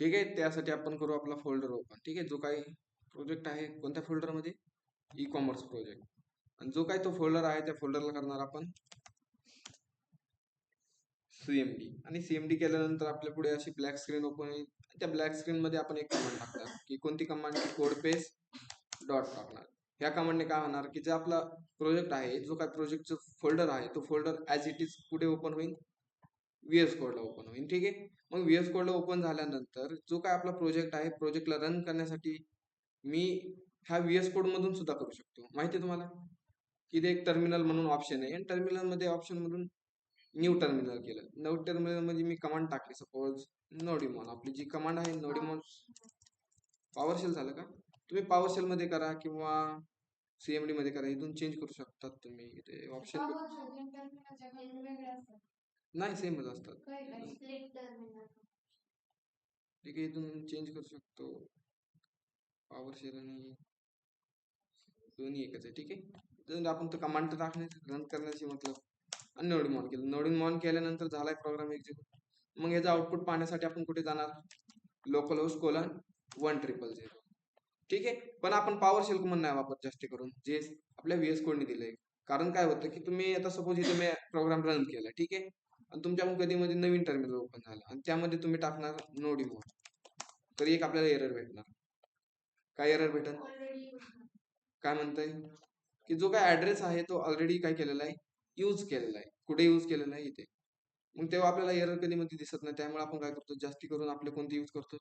ठीक आहे. त्यासाठी आपण करू आपला फोल्डर ओपन. ठीक आहे. जो काही प्रोजेक्ट आहे कोणत्या फोल्डरमध्ये, ई कॉमर्स प्रोजेक्ट, आणि जो काही तो फोल्डर आहे त्या फोल्डरला करणार आपण सीएमडी. आणि सीएमडी केल्यानंतर आपल्या पुढे अशी ब्लॅक स्क्रीन ओपन होईल. त्या ब्लॅक स्क्रीन मध्ये आपण एक कमांड टाकणार, की कोणती कमांड, कोड पेस्ट डॉट टाकणार. ह्या कमांडने काय होणार, की जे आपला प्रोजेक्ट आहे, जो काय प्रोजेक्टचं फोल्डर आहे, तो फोल्डर ॲज इट इज कुठे ओपन होईल, व्हीएस कोडला ओपन होईल. ठीक आहे. मग व्हीएस कोडला ओपन झाल्यानंतर जो काय आपला प्रोजेक्ट आहे, प्रोजेक्टला रन करण्यासाठी मी ह्या व्हीएस कोड मधून सुद्धा करू शकतो. माहिती आहे तुम्हाला, की ते एक टर्मिनल म्हणून ऑप्शन आहे, आणि टर्मिनल मध्ये ऑप्शन मधून न्यू टर्मिनल केलं. न्यू टर्मिनल मध्ये मी कमांड टाकली, सपोज नोडिमॉन. आपली जी कमांड आहे नोडिमॉन, पॉवर शेल झालं का, तुम्ही पॉवर शेल मध्ये करा किंवा सीएमडी मध्ये करा, इथून चेंज करू शकतात तुम्ही. इथे ऑप्शन नाही, सेमच असतात. ठीक आहे, इथून चेंज करू शकतो. पॉवर शेल आणि दोन्ही एकच आहे. ठीक आहे. आपण तो कमांड टाकण्याची, रन करण्याची मतलब, आणि नोडिमॉन केलं. नोडिमॉन केल्यानंतर झालाय प्रोग्राम एक्झिक्यूट. मग याचं आउटपुट पाहण्यासाठी आपण कुठे जाणार, लोकल होस्ट कोलन 1000. ठीक आहे. पण आपण पॉवर शेल कमांड नाही वापरत जास्त करून, जे आपल्या व्हीएस कोडने दिलंय. कारण काय होतं, की तुम्ही आता सपोज इथे मी प्रोग्राम रन केला, ठीक आहे, आणि तुमच्याकडून कधी मध्ये नवीन टर्मिनल ओपन झालं आणि त्यामध्ये तुम्ही टाकणार नोडिमॉन, तर एक आपल्याला एरर भेटणार. काय एरर भेटेल, काय म्हणताय, की जो काय ऍड्रेस आहे तो ऑलरेडी काय केलेला आहे, यूज केलेला आहे. कुठे यूज केलेला आहे, इथे. मग तेव्हा आपल्याला एरर कधी मध्ये दिसत नाही. त्यामुळे आपण काय करतो, जास्ती करून आपले कोणते यूज करतो,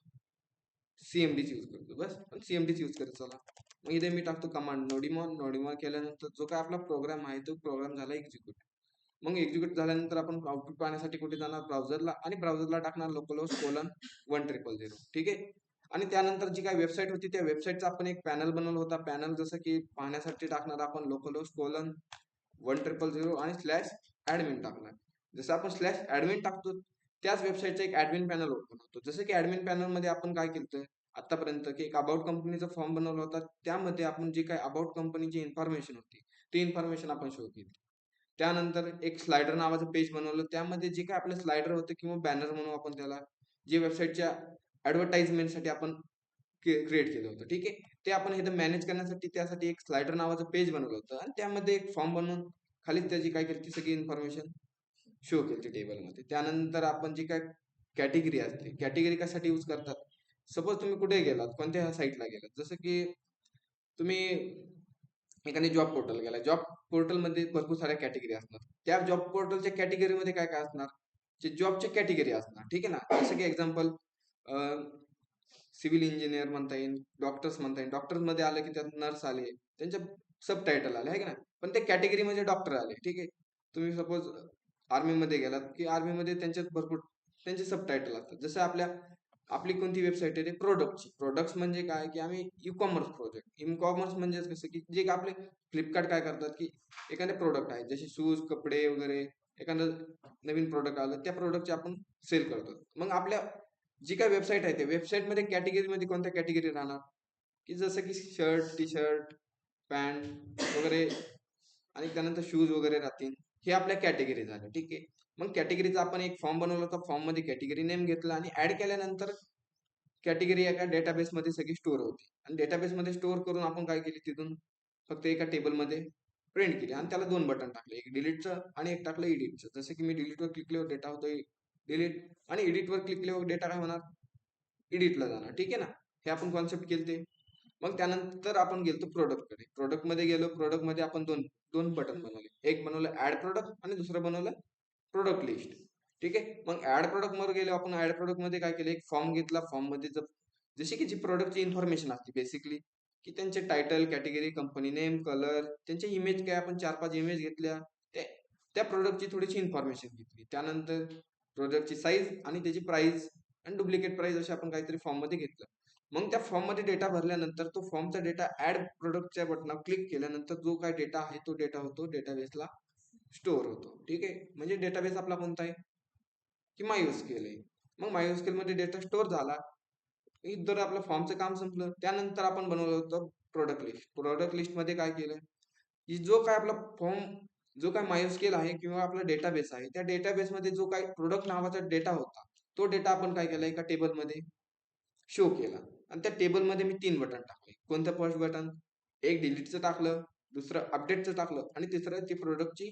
सीएमडीच यूज करतो. बस, पण सीएमडीच यूज करत चला. मग इथे मी टाकतो कमांड नोडिमॉन. नोडिमॉन केल्यानंतर जो काय आपला प्रोग्राम आहे तो प्रोग्राम झाला एक्झिक्यूट. मग एक्झिक्यूट झाल्यानंतर आपण आउटपुट पाहण्यासाठी कुठे जाणार, ब्राउझरला, आणि ब्राउझरला टाकणार लोकल होस्ट कोलन 1000. ठीक आहे. आणि त्यानंतर जी काही वेबसाईट होती त्या वेबसाईटचा आपण एक पॅनल बनवला होता. पॅनल जसं की पाहण्यासाठी टाकणार आपण लोकल होस्ट कोलन 1000 आणि स्लॅश ऍडमिन टाकणार. जसं आपण स्लॅश ऍडमिन टाकतो त्याच वेबसाईटचा एक ऍडमिन पॅनल ओपन होतो. जसं की ऍडमिन पॅनल मध्ये आपण काय केलं आतापर्यंत, की एक अबाउट कंपनीचा फॉर्म बनवला होता. त्यामध्ये आपण जी काही अबाउट कंपनीची इन्फॉर्मेशन होती ती इन्फॉर्मेशन आपण शो केली. त्यानंतर एक स्लायडर नावाचं पेज बनवलं. त्यामध्ये जे काय आपलं स्लायडर होतं किंवा बॅनर म्हणू आपण त्याला, जे वेबसाईटच्या ऍडव्हर्टाइजमेंटसाठी आपण क्रिएट केलं होतं. ठीक आहे. ते आपण इथं मॅनेज करण्यासाठी त्यासाठी एक स्लायडर नावाचं पेज बनवलं होतं, आणि त्यामध्ये एक फॉर्म बनवून खाली त्याची काय केली, सगळी इन्फॉर्मेशन शो केली टेबलमध्ये. त्यानंतर आपण जी काय कॅटेगरी असते, कॅटेगरी कशासाठी यूज करतात, सपोज तुम्ही कुठे गेलात, कोणत्या साईटला गेलात, जसं की तुम्ही एखादी जॉब पोर्टल गेला, जॉब पोर्टलमध्ये भरपूर साऱ्या कॅटेगरी असणार. त्या जॉब पोर्टलच्या कॅटेगरीमध्ये काय काय असणार, जे जॉबचे कॅटेगरी असणार. ठीक आहे ना. जसं की एक्झाम्पल सिव्हिल इंजिनियर म्हणता येईल, डॉक्टर्स म्हणता येईल. डॉक्टर्स मध्ये आलं की त्यात नर्स आले, त्यांचे सब टायटल आले, आहे की नाही, पण ते कॅटेगरी म्हणजे डॉक्टर आले. ठीक आहे. तुम्ही सपोज आर्मीमध्ये गेलात, की आर्मीमध्ये त्यांच्यात भरपूर त्यांचे सब टायटल असतात. जसं आपली कोणती वेबसाईट आहे, ते प्रोडक्टची. प्रोडक्ट्स म्हणजे काय, की आम्ही e commerce project. E commerce म्हणजे कसं, की जे आपले फ्लिपकार्ट काय करतात, की एखादे प्रोडक्ट आहे, जसे शूज, कपडे वगैरे, एखादं नवीन प्रोडक्ट आलं, त्या प्रोडक्टचे आपण सेल करतो. मग आपल्या जी काय वेबसाईट आहे, त्या वेबसाईटमध्ये कॅटेगरीमध्ये कोणत्या कॅटेगरी राहणार, की जसं की शर्ट, टी शर्ट, पॅन्ट वगैरे, आणि त्यानंतर शूज वगैरे राहतील. हे आपल्या कॅटेगरी झाल्या. ठीक आहे. मग कॅटेगरीचा आपण एक फॉर्म बनवला होता. फॉर्म मध्ये कॅटेगरी नेम घेतला आणि ऍड केल्यानंतर कॅटेगरी एका डेटाबेस मध्ये सगळी स्टोअर होती, आणि डेटाबेस मध्ये स्टोअर करून आपण काय केली, तिथून फक्त एका टेबलमध्ये प्रिंट केली, आणि त्याला दोन बटन टाकले, एक डिलीटचं आणि एक टाकलं एडिटचं. जसं की मी डिलीटवर क्लिक केल्यावर डेटा होतो डिलीट, आणि एडिटवर क्लिक केल्यावर डेटा काय होणार, एडिटला जाणार. ठीक आहे ना. हे आपण कॉन्सेप्ट केलते. मग त्यानंतर आपण गेलो प्रोडक्टकडे. प्रोडक्ट मध्ये गेलो. प्रोडक्ट मध्ये आपण दोन दोन बटन बनवले. एक बनवलं ऍड प्रोडक्ट आणि दुसरं बनवलं प्रोडक्ट लिस्ट. ठीक आहे. मग ऍड प्रोडक्ट मध्ये गेलो आपण. ऍड प्रोडक्ट मध्ये काय केलं, एक फॉर्म घेतला. फॉर्म मध्ये जशी की जी प्रोडक्टची इन्फॉर्मेशन असते बेसिकली, की त्यांचे title, category, company name, colour, त्यांचे इमेज काय, आपण 4-5 इमेज घेतल्या. त्या प्रोडक्टची थोडीशी इन्फॉर्मेशन घेतली. त्यानंतर प्रोडक्टची साईज आणि त्याची प्राइस आणि डुप्लिकेट प्राइस असे आपण काहीतरी फॉर्म मध्ये घेतलं. मग त्या फॉर्म मध्ये डेटा भरल्यानंतर तो फॉर्मचा डेटा ऍड प्रोडक्टच्या बटनावर क्लिक केल्यानंतर जो काय डेटा आहे तो डेटा होतो डेटाबेसला स्टोअर होतो. ठीक आहे. म्हणजे डेटाबेस आपला कोणता आहे, की मायस्क्यूएल आहे. मग मायस्क्यूएल मध्ये डेटा स्टोअर झाला, इतर आपलं फॉर्मचं काम संपलं. त्यानंतर आपण बनवलं होतं प्रोडक्ट लिस्ट. प्रोडक्ट लिस्ट मध्ये काय केलं, की जो काय आपला फॉर्म, जो काय मायस्क्यूएल आहे किंवा आपला डेटाबेस आहे, त्या डेटाबेस मध्ये जो काय प्रोडक्ट नावाचा डेटा होता, तो डेटा आपण काय केला एका टेबलमध्ये शो केला. आणि त्या टेबलमध्ये मी 3 बटन टाकले. कोणतं फर्स्ट बटन? एक डिलीटचं टाकलं, दुसरं अपडेटचं टाकलं आणि तिसरं ती प्रोडक्टची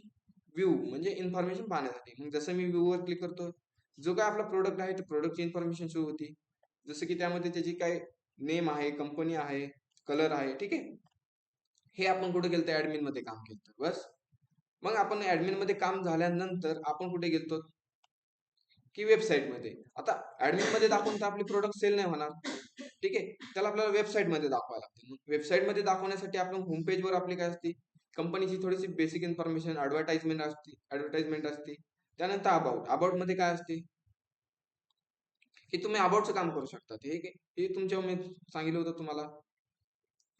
व्ह्यू म्हणजे इन्फॉर्मेशन पाहण्यासाठी. मग जसं मी व्ह्यूवर क्लिक करतो, जो काय आपला प्रोडक्ट आहे, त्या प्रोडक्टची इन्फॉर्मेशन शो होती. जसं की त्यामध्ये त्याची काय नेम आहे, कंपनी आहे, कलर आहे, ठीक आहे. हे आपण कुठे गेलतो? ऍडमिन मध्ये काम केलं बस. मग आपण ऍडमिन मध्ये काम झाल्यानंतर आपण कुठे गेलतो? की वेबसाईट मध्ये. आता ऍडमिन मध्ये दाखवून तर आपली प्रोडक्ट सेल नाही होणार, ठीक आहे. त्याला आपल्याला वेबसाईट मध्ये दाखवायला लागते. वेबसाईट मध्ये दाखवण्यासाठी आपण होम पेज वर आपली काय असते? कंपनीची थोडीशी बेसिक इन्फॉर्मेशन, ऍडव्हर्टाइजमेंट असते. त्यानंतर अबाउट मध्ये काय असते? की तुम्ही अबाउटचं काम करू शकता. हे तुमच्या मी सांगितलं होतं तुम्हाला.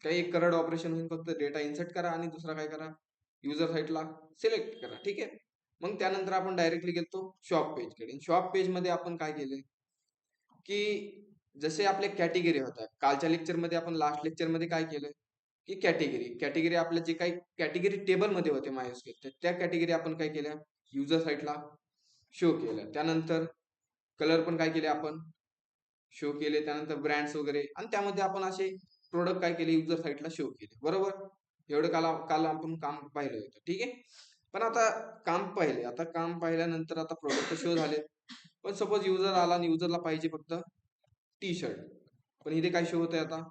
काही एक करड ऑपरेशन होईल, फक्त डेटा इन्सर्ट करा आणि दुसरा काय करा? युजर साईटला सिलेक्ट करा, ठीक आहे. मग त्यानंतर आपण डायरेक्टली गेलो शॉप पेजकडे. शॉप पेज मध्ये आपण काय केले? की जसे आपल्या कॅटेगरी होत्या. कालच्या लेक्चरमध्ये आपण लास्ट लेक्चरमध्ये काय केलं? की कॅटेगरी आपल्या जे काही कॅटेगरी टेबलमध्ये होते MySQL, त्या कॅटेगरी आपण काय केल्या? युजर साईटला शो केलं. त्यानंतर कलर पण काय केले आपण? शो केले. त्यानंतर ब्रँड्स वगैरे आणि त्यामध्ये आपण असे प्रोडक्ट काय केले? युजर साईटला शो केले. बरोबर? एवढं काल आपण काम पाहिलं होतं, ठीक आहे. पण आता काम पाहिल्यानंतर आता प्रोडक्ट शो झाले. पण सपोज युजर आला आणि युजरला पाहिजे फक्त टी शर्ट, पण इथे काय शो होत आहे? आता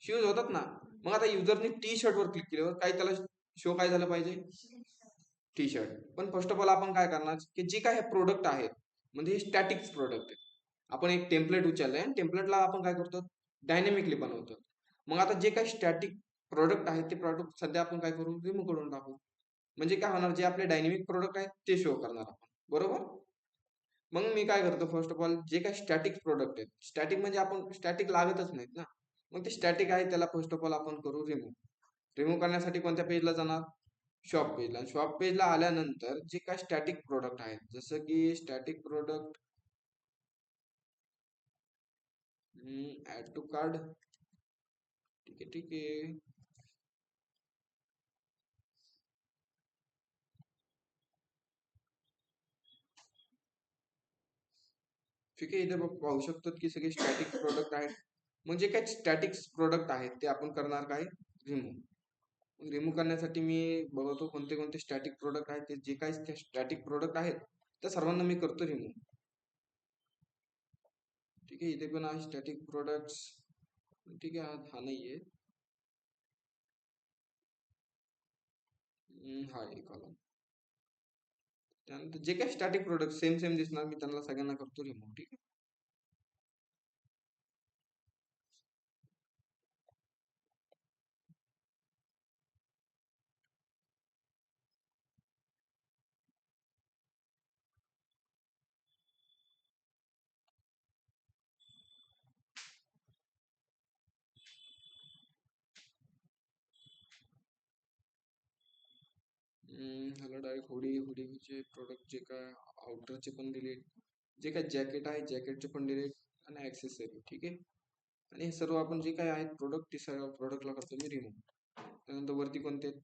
शूज होतात ना. मग आता युजरने टी शर्ट वर क्लिक केल्यावर काय त्याला शो काय झालं पाहिजे? T shirt. पण फर्स्ट ऑफ ऑल आपण काय करणार? की जे काय हे प्रोडक्ट आहेत, म्हणजे हे स्टॅटिक प्रोडक्ट आहे. आपण एक टेम्पलेट उचललंय आणि टेम्पलेटला आपण काय करतो? डायनेमिकली बनवतो. मग आता जे काही स्टॅटिक प्रोडक्ट आहेत, ते प्रोडक्ट सध्या आपण काय करू? रिमूव्ह करून टाकू. म्हणजे काय होणार? जे आपले डायनेमिक प्रोडक्ट आहेत ते शो करणार आपण. बरोबर? मग मी काय करतो? फर्स्ट ऑफ ऑल जे काही स्टॅटिक प्रोडक्ट आहेत, स्टॅटिक म्हणजे आपण स्टॅटिक लागतच नाहीत ना. मग ते स्टॅटिक आहे त्याला फर्स्ट ऑफ ऑल आपण करू रिमूव्ह. रिमूव्ह करण्यासाठी कोणत्या पेजला जाणार? शॉप पेजला. शॉप पेजला आल्यानंतर जे काय स्टॅटिक प्रोडक्ट आहेत, जसं की static product add to card, ठीक आहे ठीक आहे. ठीक आहे, इथे पाहू शकतो की सगळे स्टॅटिक प्रोडक्ट आहेत. मग जे काही स्टॅटिक प्रोडक्ट आहेत ते आपण करणार काय? रिमूव्ह. रिमूव्ह करण्यासाठी मी बघतो कोणते कोणते स्टॅटिक प्रोडक्ट आहेत. ते जे काही स्टॅटिक प्रोडक्ट आहेत त्या सर्वांना मी करतो रिमूव्ह. ठीक आहे, इथे पण आहे स्टॅटिक प्रोडक्ट्स. ठीक आहे, हा नाहीये. हा एक कॉलम. त्यानंतर जे काही स्टॅटिक प्रोडक्ट सेम सेम दिसणार मी त्यांना सगळ्यांना करतो रिमूव्ह. ठीक आहे. ह्याला डायरेक्ट हुडीचे प्रोडक्ट जे काय आउटरचे पण डिलीट, जे काय जॅकेट आहे जॅकेटचे पण डिलीट आणि ॲक्सेसरी, ठीक आहे. आणि हे सर्व आपण जे काय आहेत प्रोडक्ट, ते सर्व प्रोडक्टला करतो मी रिमूव्ह. त्यानंतर वरती कोणते आहेत?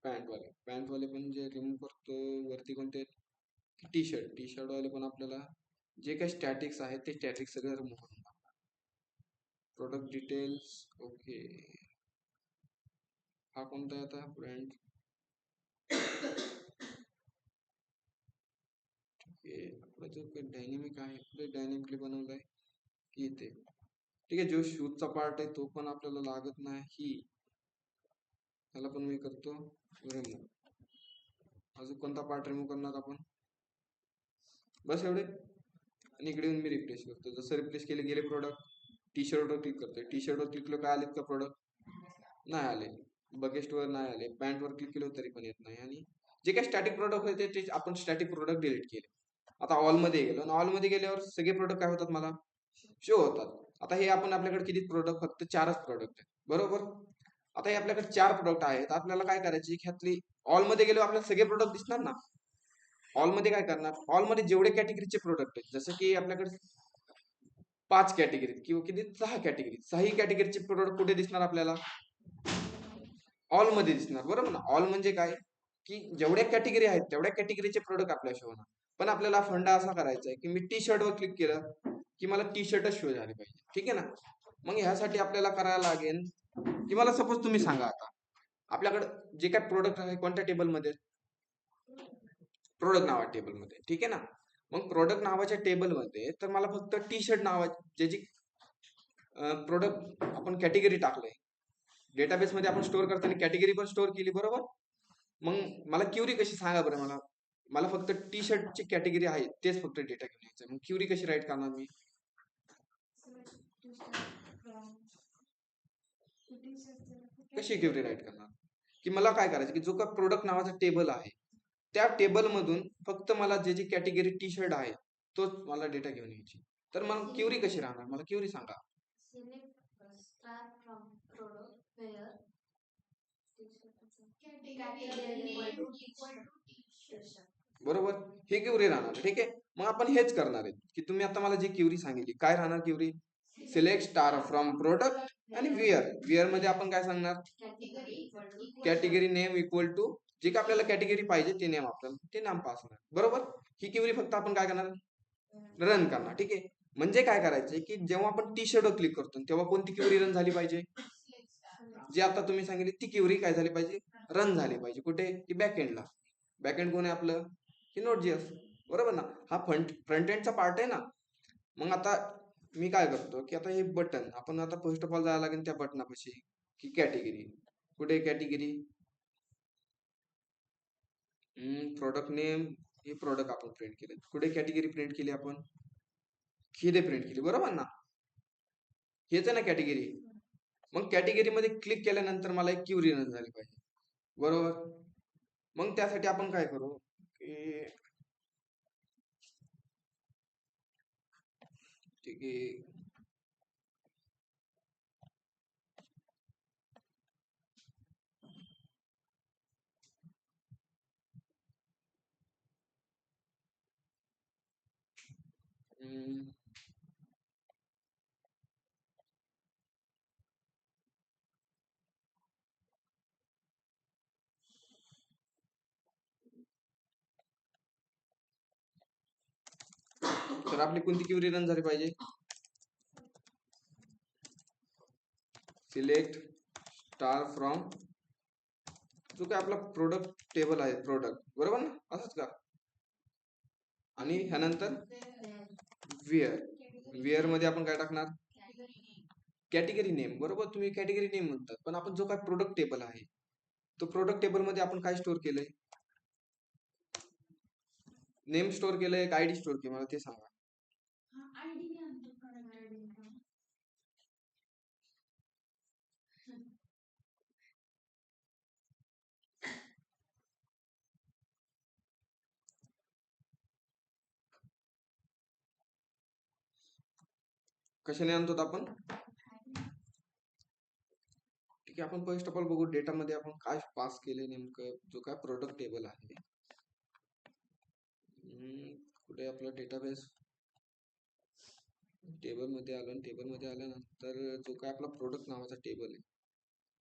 पॅन्टवाले पण जे रिमूव्ह करतो. वरती कोणते आहेत? टी शर्टवाले पण आपल्याला जे काही स्टॅटिक्स आहेत ते स्टॅटिक्स सगळं रिमूव्ह करून टाकणार. Product details, okay. हा कोणता आहे आता? ब्रँड. आपला जो काही डायनेमिक आहे ते डायनेमिकली बनवलाय की इथे, ठीक आहे. जो शूजचा पार्ट आहे तो पण आपल्याला लागत नाही, त्याला पण मी करतो रिमूव्ह. अजून कोणता पार्ट रिमूव्ह करणार आपण? बस एवढे. आणि इकडे येऊन मी रिप्लेस करतो. जसं रिप्लेस केले गेले प्रोडक्ट, टी शर्टवर क्लिक करतोय. टी शर्टवर क्लिक केलं काय आलेत का प्रोडक्ट? नाही आले. बकेटवर नाही आले. पॅन्टवर क्लिक केलं तरी पण येत नाही. आणि जे काही स्टॅटिक प्रोडक्ट होते ते आपण स्टॅटिक प्रोडक्ट डिलीट केले. आता ऑलमध्ये गेलो आणि ऑलमध्ये गेल्यावर सगळे प्रोडक्ट काय होतात? मला शो होतात. आता हे आपण आपल्याकडे किती प्रोडक्ट? फक्त 4च प्रोडक्ट आहेत, बरोबर. आता हे आपल्याकडे 4 प्रोडक्ट आहेत. आपल्याला काय करायचे? ह्यातली ऑलमध्ये गेलो आपल्याला सगळे प्रोडक्ट दिसणार ना. ऑलमध्ये काय करणार? ऑलमध्ये जेवढे कॅटेगरीचे प्रोडक्ट आहेत, जसं की आपल्याकडे 5 कॅटेगरी किंवा किती 6 कॅटेगरी, 6 कॅटेगरीचे प्रोडक्ट कुठे दिसणार आपल्याला? ऑल मध्ये दिसणार, बरोबर ना. ऑल म्हणजे काय? की जेवढ्या कॅटेगरी आहेत तेवढ्या कॅटेगरीचे प्रोडक्ट आपल्याला शो होणार. पण आपल्याला फंडा असा करायचा आहे की मी टी शर्टवर क्लिक केलं की मला टी शर्टच शो झाले पाहिजे, ठीक आहे ना. मग ह्यासाठी आपल्याला करायला लागेल की मला सपोज तुम्ही सांगा आता आपल्याकडे जे काय प्रोडक्ट आहे कोणत्या टेबलमध्ये, प्रोडक्ट नावा टेबलमध्ये, ठीक आहे ना. मग प्रोडक्ट नावाच्या टेबलमध्ये तर मला फक्त टी शर्ट नावाची ज्याची प्रोडक्ट आपण कॅटेगरी टाकलंय डेटाबेसमध्ये आपण स्टोअर करताना कॅटेगरी पण स्टोअर केली बरोबर. मग मला क्युरी कशी सांगा बरं मला, मला फक्त टी शर्टची कॅटेगरी आहे तेच फक्त डेटा घेऊन यायचं, मग क्युरी कशी राईट करणार मी, कशी क्युरी राईट करणार की मला काय करायचं की जो का प्रोडक्ट नावाचा टेबल आहे त्या टेबल मधून फक्त मला जे जी कॅटेगरी टी शर्ट आहे तोच मला डेटा घेऊन यायची, तर मला क्युरी कशी राहणार, मला क्युरी सांगा. बरोबर, हे क्युरी राहणार, ठीक आहे. मग आपण हेच करणार आहे की तुम्ही आता मला जी क्युरी सांगितली काय राहणार query, select star from product आणि विअर, विअर मध्ये आपण काय सांगणार, कॅटेगरी नेम इक्वल टू जे काय आपल्याला कॅटेगरी पाहिजे ते नेम आपल्याला ते नाम पास होणार बरोबर. ही क्युरी फक्त आपण काय करणार, रन करणार, ठीक आहे. म्हणजे काय करायचंय की जेव्हा आपण टी शर्टवर क्लिक करतो तेव्हा कोणती क्युरी रन झाली पाहिजे, जी आता तुम्ही सांगितली ती क्युरी काय झाली पाहिजे, रन झाली पाहिजे. कुठे की बॅक एंडला, बॅक एंड कोण आहे आपलं की नोट.js बरोबर ना, हा फ्रंट एंडचा पार्ट आहे ना. मग आता मी काय करतो की आता हे बटन आपण आता फर्स्ट ऑफ ऑल जायला लागेल त्या बटनापाशी की कॅटेगरी, कुठे कॅटेगरी, प्रोडक्ट नेम, हे प्रोडक्ट आपण प्रिंट केले, कुठे कॅटेगरी प्रिंट केली आपण, खिदे प्रिंट केली बरोबर ना, हेच आहे ना कॅटेगरी. मग कॅटेगरी मध्ये क्लिक केल्यानंतर मला एक क्युरी रन झाली पाहिजे बरोबर. मग त्यासाठी आपण काय करू की ठीक आहे, तर आपली कोणती क्युरी रन झाली पाहिजे, सिलेक्ट स्टार फ्रॉम जो काय आपला प्रोडक्ट टेबल आहे प्रोडक्ट बरोबर ना, असंच का. आणि ह्यानंतर विअर, विअर मध्ये आपण काय टाकणार, कॅटेगरी नेम बरोबर, तुम्ही कॅटेगरी नेम म्हणतात पण आपण जो काय प्रोडक्ट टेबल आहे तो प्रोडक्ट टेबल मध्ये आपण काय स्टोअर केलंय, नेम स्टोअर केलंय एक आयडी स्टोअर केलं, मला ते सांगा. कशाने आणतो आपण, ठीक आहे. आपण फर्स्ट ऑफ ऑल बघू डेटामध्ये आपण काय पास केले नेमकं, जो काय प्रोडक्ट टेबल आहे कुठे आपला डेटाबेस, टेबल मध्ये आलं, टेबल मध्ये आल्यानंतर जो काय आपला प्रोडक्ट नावाचा टेबल आहे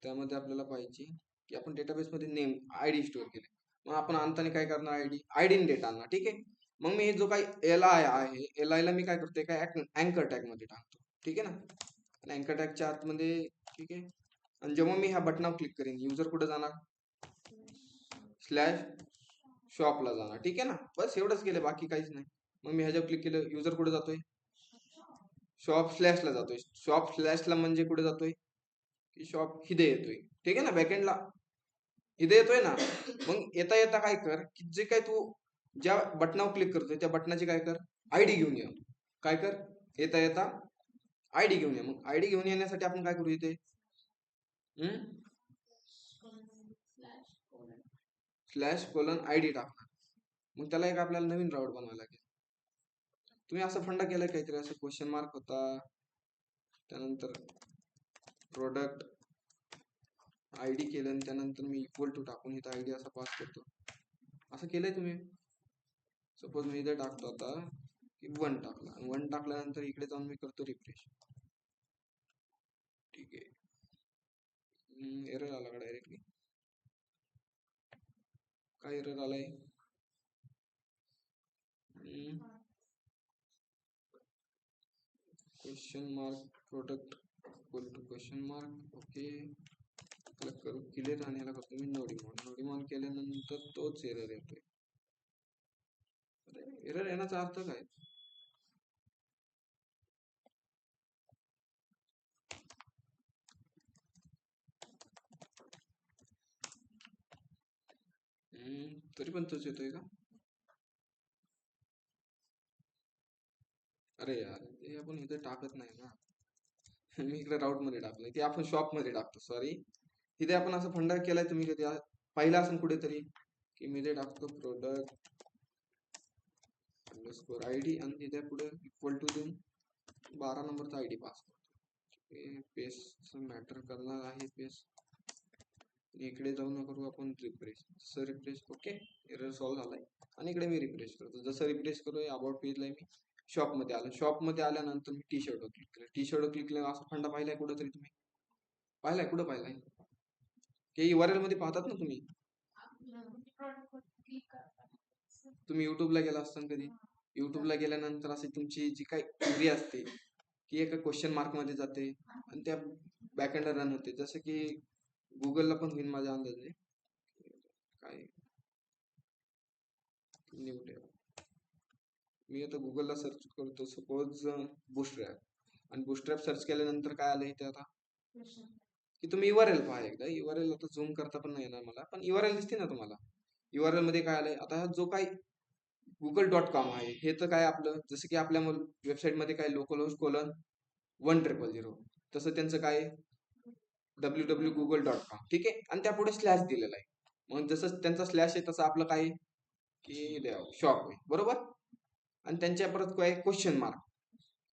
त्यामध्ये आपल्याला पाहिजे की आपण डेटाबेस मध्ये नेम आयडी स्टोअर केले. मग आपण आणताना काय करणार, आयडी डेटा आणणार, ठीक आहे. मग मी जो काही एल आय आहे एल आय ला मी काय करतोय काय अँकर टॅग मध्ये टाकतो, ठीक आहे ना. आणि अँकर टॅगच्या आतमध्ये ठीक आहे. आणि जेव्हा मी ह्या बटनावर क्लिक करेन युजर कुठे जाणार, स्लॅश शॉपला जाणार, ठीक आहे ना. बस एवढंच केलं, बाकी काहीच नाही. मग मी ह्याच्यावर क्लिक केलं युजर कुठे जातोय, शॉप स्लॅशला जातोय, शॉप स्लॅशला म्हणजे कुठे जातोय की शॉप हिदे येतोय, ठीक आहे ना, बॅकएंडला हिदे येतोय ना. मग येता येता काय कर की जे काय तू ज्या बटनावर क्लिक करतोय त्या बटनाची काय कर आयडी घेऊन ये, काय कर येता येता आयडी घेऊन ये. मग आयडी घेऊन येण्यासाठी आपण काय करू इथे स्लॅश कोलन आयडी टाकणार. मग त्याला एक आपल्याला नवीन राऊट बनवायला लागेल. तुम्ही असं फंडा केलाय काहीतरी, असं क्वेश्चन मार्क होता त्यानंतर प्रोडक्ट आयडी केलं आणि त्यानंतर मी इक्वल टू टाकून इथं आयडी असा पास करतो, असं केलंय तुम्ही. सपोज मी इथे टाकतो आता की 1 टाकला, 1 टाकल्यानंतर इकडे जाऊन मी करतो रिफ्रेश, ठीक आहे. एरर आला का डायरेक्टली, काय एरर आलाय, question mark product equal to question mark. Okay, त्याला करू क्लिअर आणि याला करतो मी नोडिमॉन केल्यानंतर तोच एरर येतोय. एरर येण्याचा अर्थ काय? तरी पण तोच येतोय का? अरे यार, ते आपण इथे टाकत नाही ना. मी इकडे राऊट मध्ये टाकलंय, ते आपण शॉप मध्ये टाकतो. सॉरी, इथे आपण असं फंडा केलाय, तुम्ही कधी पाहिला असेल कुठेतरी, की मी ते टाकतो प्रोडक्ट अंडरस्कोर आयडी आणि तिथे पुढे इक्वल टू देऊन 12 नंबरचा आयडी पास करतो. पेस्ट मॅटर करणार आहे. पेस्ट इकडे जाऊन करू आपण रिफ्रेश. जसं रिफ्रेश, ओके, एरर सॉल्व्ह झालाय. आणि इकडे मी रिफ्रेश करतो. जसं रिफ्रेश करू, अबाउट पेजला मी शॉप मध्ये आलो. शॉप मध्ये आल्यानंतर मी टी शर्टवर क्लिक केलं. टी शर्टवर क्लिक केलं, असा फंडा पाहिलाय कुठेतरी तुम्ही? पाहिलाय? कुठं पाहिलाय? ते URL मध्ये पाहतात ना तुम्ही. तुम्ही युट्यूबला गेला असताना कधी, युट्यूबला गेल्यानंतर असे तुमची जी काही क्वेरी असते ती एका क्वेश्चन मार्क मध्ये जाते आणि त्या बॅकएंडला रन होते. जसं की गुगलला पण होईल माझ्या अंदाजे. काय मी आता गुगलला सर्च करतो, सपोज बूस्ट्रॅप, आणि बूस्ट्रॅप सर्च केल्यानंतर काय आलं इथे आता, की तुम्ही URL पहा एकदा. URL आता झूम करता पण नाही येणार मला, पण URL दिसते ना तुम्हाला. URL मध्ये काय आलंय आता, हा जो काही google.com आहे, हे तर काय आपलं, जसं की आपल्या वेबसाईट मध्ये काय localhost:1000, तसं त्यांचं काय www.google.com, ठीक आहे. आणि त्यापुढे स्लॅश दिलेला आहे. मग जसं त्यांचा स्लॅश आहे तसं आपलं काय की शॉप आहे, बरोबर. आणि त्यांच्या परत काय क्वेश्चन मार्क.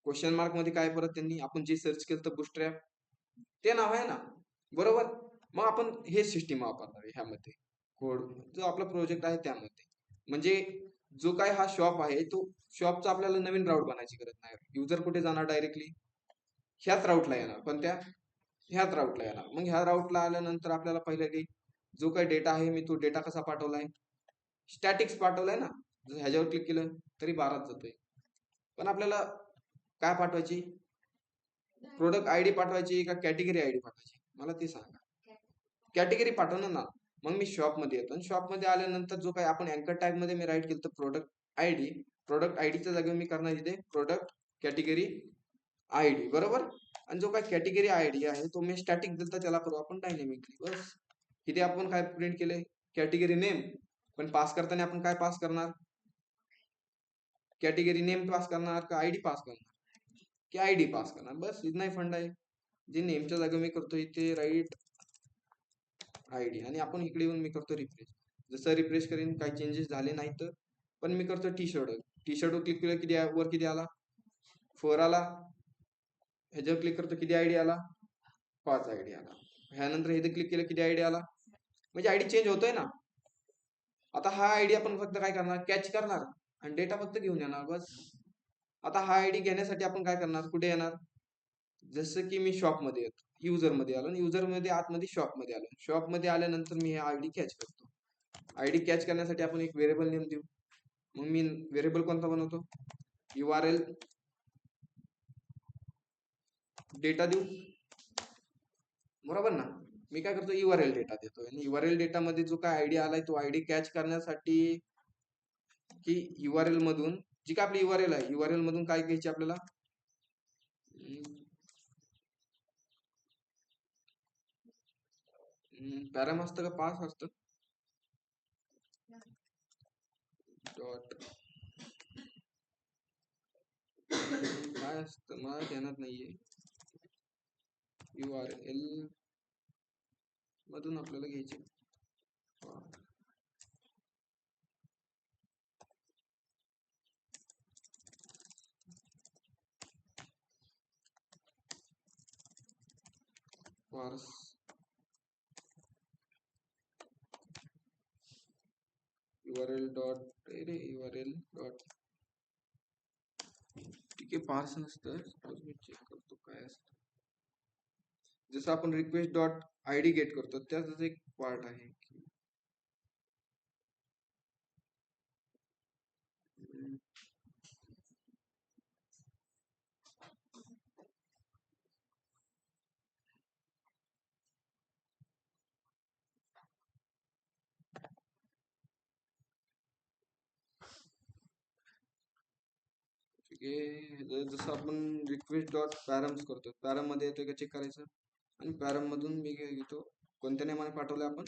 क्वेश्चन मार्क मध्ये काय परत त्यांनी आपण जे सर्च केलं तर बूस्ट्रॅप ते नाव आहे ना, बरोबर. मग आपण हे सिस्टीम वापरणार आहे ह्यामध्ये. कोड जो आपला प्रोजेक्ट आहे त्यामध्ये, म्हणजे जो काय हा शॉप आहे, तो शॉपचा आपल्याला नवीन राऊट बनायची गरज नाही. युजर कुठे जाणार, डायरेक्टली ह्याच राऊटला येणार. पण त्या ह्याच राऊटला येणार. मग ह्या राऊटला आल्यानंतर आपल्याला पहिलं की जो काही डेटा आहे, मी तो डेटा कसा पाठवलाय, स्टॅटिक्स पाठवलाय ना. जर ह्याच्यावर क्लिक केलं तरी 12च जातोय. पण आपल्याला काय पाठवायची, प्रोडक्ट आयडी पाठवायची का कॅटेगरी आयडी पाठवायची, मला ते सांगा. कॅटेगरी पाठवणार ना. मग मी शॉप मध्ये येतो, आणि शॉप मध्ये आल्यानंतर जो काही आपण अँकर टॅग मध्ये मी राईट केलं तर प्रोडक्ट आयडीच्या जागेवर मी करणार इथे प्रोडक्ट कॅटेगरी आयडी, बरोबर. आणि जो काही कॅटेगरी आयडी आहे तो मी स्टॅटिक दिलता, त्याला करू आपण डायनेमिकली. बस इथे आपण काय प्रिंट केले, कॅटेगरी नेम. पण पास करताना आपण काय पास करणार, कॅटेगरी नेम पास करणार का आयडी पास करणार, की आयडी पास करणार. बस इतना ही फंड आहे. जे नेमच्या जागी मी करतो इथे राईट आयडी, आणि आपण इकडे येऊन मी करतो रिफ्रेश. जसं रिफ्रेश करीन काही चेंजेस झाले नाही तर, पण मी करतो टी शर्टवर क्लिक केलं, किती वर किती आला, 4 आला. ह्याच्यावर क्लिक करतो, किती आयडी आला, 5 आयडी आला. ह्यानंतर इथे क्लिक केलं, किती आयडी आला, म्हणजे आयडी चेंज होतोय ना. आता हा आयडी आपण फक्त काय करणार, कॅच करणार आणि डेटा फक्त घेऊन येणार, बस. आता हा आयडी घेण्यासाठी आपण काय करणार, कुठे येणार, जसं की मी शॉप मध्ये येतो, युजर मध्ये आलो, आणि युजर मध्ये आतमध्ये शॉप मध्ये आलो. शॉप मध्ये आल्यानंतर मी हे आयडी कॅच करतो. आयडी कॅच करण्यासाठी आपण एक व्हेरिएबल नेम देऊ. मग मी व्हेरिएबल कोणता बनवतो, URL डेटा देऊ, बरोबर ना. मी काय करतो, URL डेटा देतो, आणि URL डेटा मध्ये जो काय आयडी आलाय तो आयडी कॅच करण्यासाठी, की URL मधून जी काय आपली URL आहे, URL मधून काय घ्यायची आपल्याला, पॅराम असतं का पास असतं, डॉट काय असतं मला ध्यानात नाहीये. URL मधून आपल्याला घ्यायचे पार्स URL डॉट URL डॉट, ठीक आहे. पार्स नसतं, मी चेक करतो काय असतं. जसं आपण रिक्वेस्ट डॉट आयडी गेट करतो त्याच एक पार्ट आहे. आहे. जसं आपण रिक्वेस्ट डॉट पॅरम्स करतो, पॅरम मध्ये येतोय का चेक करायचं. आणि पॅरम मधून मी काय घेतो, कोणत्या नावाने पाठवलं आपण,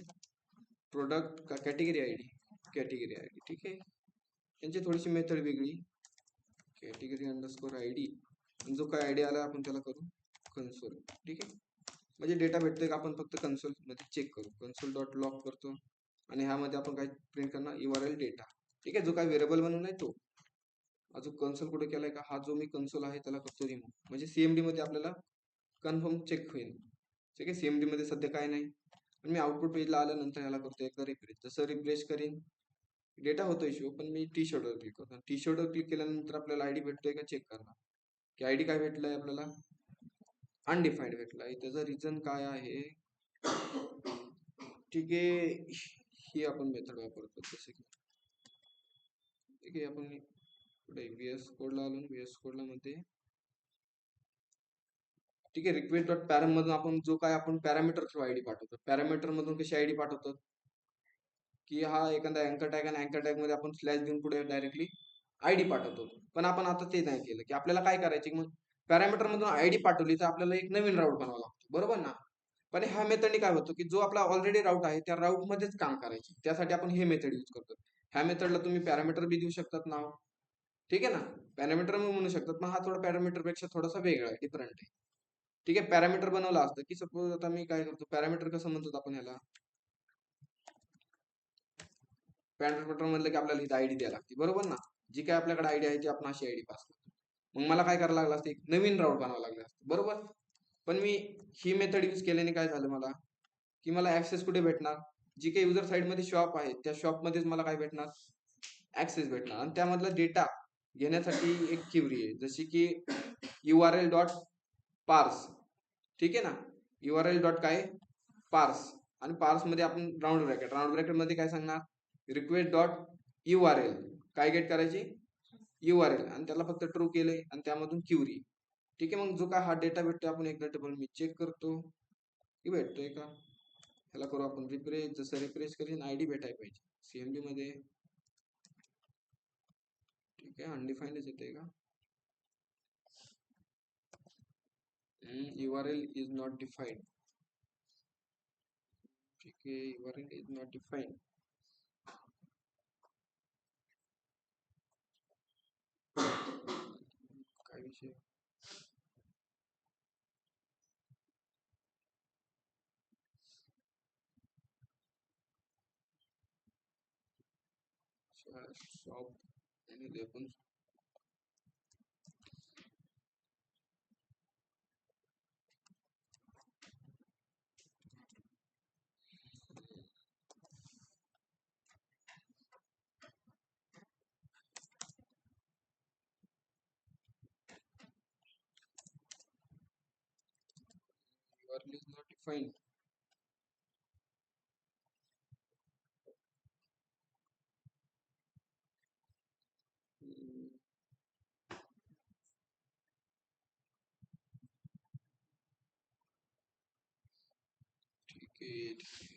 प्रोडक्ट का category I D, category I D. ठीक आहे, त्यांची थोडीशी मेथड वेगळी. कॅटेगरी अंडरस्कोर आय डी, जो काय आय डी आला आपण त्याला करू कन्सोल. ठीक आहे, म्हणजे डेटा भेटतोय का आपण फक्त कन्सोल मध्ये चेक करू. कन्सोल डॉट लॉग करतो आणि ह्यामध्ये आपण काय प्रिंट करणार, URL डेटा. ठीक आहे, जो काय व्हेरिएबल म्हणून आहे तो. अजून कन्सोल कुठे केलाय का, हा जो मी कन्सोल आहे त्याला करतो रिमूव्ह, म्हणजे CMD मध्ये आपल्याला कन्फर्म चेक होईल. ठीक आहे, CMD मध्ये सध्या काय नाही. आणि मी आउटपुट पेजला आल्यानंतर याला करतो एकदा रिफ्रेश. जसं रिफ्रेश करीन डेटा होतो इश्यू, पण मी टी शर्टवर क्लिक करतो. टी शर्टवर क्लिक केल्यानंतर आपल्याला आयडी भेटतोय का चेक करणार, की आयडी काय भेटलाय आपल्याला, अनडिफाईंड भेटलाय. त्याचं रिझन काय आहे. ठीक आहे, ही आपण मेथड वापरतो. जसे की ठीक आहे, आपण पुढे VS कोडला आलो, VS कोडला मध्ये ठीक आहे, रिक्वेस्ट डॉट पॅरम मधून आपण जो काय आपण पॅरामीटर थ्रू आयडी पाठवतो. पॅरामीटर मधून कशी आयडी पाठवतो, की हा एखादा अँकर टॅग, आणि अँकर टॅग मध्ये आपण स्लॅश देऊन पुढे डायरेक्टली आयडी पाठवतो. पण आपण आता ते नाही केलं, की आपल्याला काय करायचे, मग पॅरामीटर मधून आयडी पाठवली तर आपल्याला एक नवीन राऊट बनवावा लागतो, बरोबर ना. पण ह्या मेथडने काय होतं, की जो आपला ऑलरेडी राऊट आहे त्या राऊट मध्येच काम करायचे, त्यासाठी आपण हे मेथड यूज करतो. ह्या मेथडला तुम्ही पॅरामीटर बी देऊ शकतात नाव. ठीक आहे ना, पॅरामीटर म्हणू शकतात, पण हा थोडा पॅरामीटर पेक्षा थोडासा वेगळा आहे, डिफरंट आहे. ठीक आहे, पॅरामीटर बनवलं असतं, की सपोज आता मी काय करतो, पॅरामीटर कसं म्हणतो आपण ह्याला, पॅरामीटर म्हणलं की आपल्याला इथं आयडी द्यायला लागते, बरोबर ना. जी काय आपल्याकडे आयडी आहे ती आपण अशी आयडी पास करतो. मग मला काय करायला लागलं असतं, एक नवीन राऊट बनावं लागलं असतं, बरोबर. पण मी ही मेथड यूज केल्याने काय झालं मला, की मला ऍक्सेस कुठे भेटणार, जी काही युजर साइड मध्ये शॉप आहे त्या शॉप मध्येच मला काय भेटणार, ऍक्सेस भेटणार. आणि त्यामधला डेटा घेण्यासाठी एक क्वेरी आहे, जशी की URL डॉट पार्स. ठीक आहे ना, URL डॉट काय पार्स. आणि पार्स मध्ये आपण राऊंड ब्रॅकेट मध्ये काय सांगणार, रिक्वेस्ट डॉट URL काय गेट करायची, URL, आणि त्याला फक्त ट्रू केलंय आणि त्यामधून क्युरी. ठीक आहे, मग जो काय हा डेटा भेटतोय आपण एकदा टेबल मी चेक करतो की भेटतोय का. ह्याला करू आपण रिफ्रेश. जसं रिफ्रेश करीन आयडी भेटायला पाहिजे CMD मध्ये. ठीक आहे, अनडिफाईंडच येते का, URL इज नॉट डिफाईन्ड. ठीक आहे, URL इज नॉट डिफाईन्ड. काय विषय, शॉप आणि आपण URL is not defined. ठीक आहे.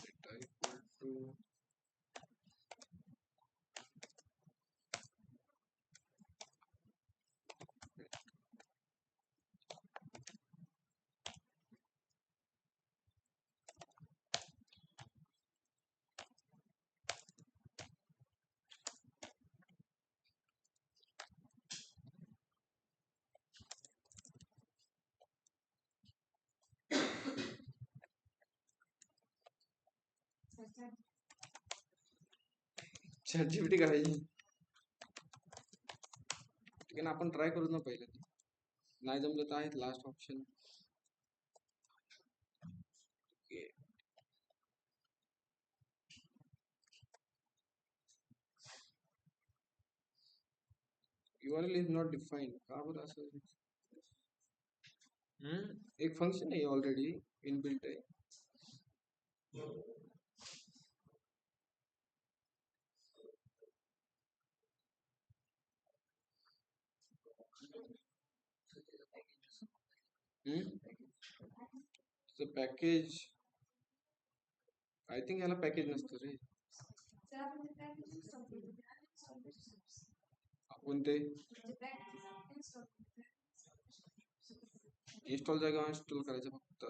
data equal to ChatGPT करायची. ठीक आहे ना, आपण ट्राय करू ना पहिले. नाही जमलं तर आहे last option. URL is not defined. का बरं असं? एक फंक्शन आहे ऑलरेडी इनबिल्ट आहे. पॅकेज आय थिंक याला पॅकेज नसतं रे. कोणते इन्स्टॉल जागा इन्स्टॉल करायचं फक्त.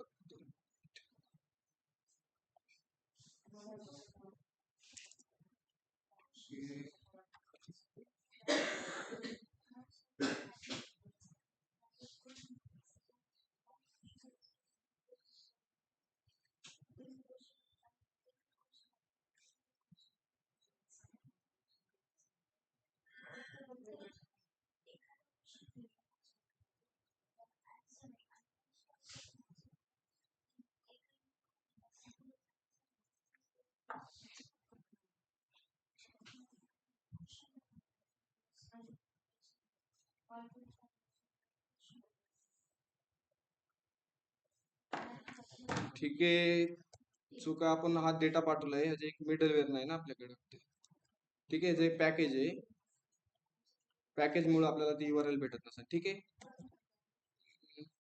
ठीक आहे. चुका आपण हा डेटा पाठवलाय ह्याचे एक मिडलवेअर नाही ना आपल्याकडे. ठीक आहे, जे पॅकेज आहे पॅकेज मुळे आपल्याला ती URL भेटत नसेल. ठीक आहे,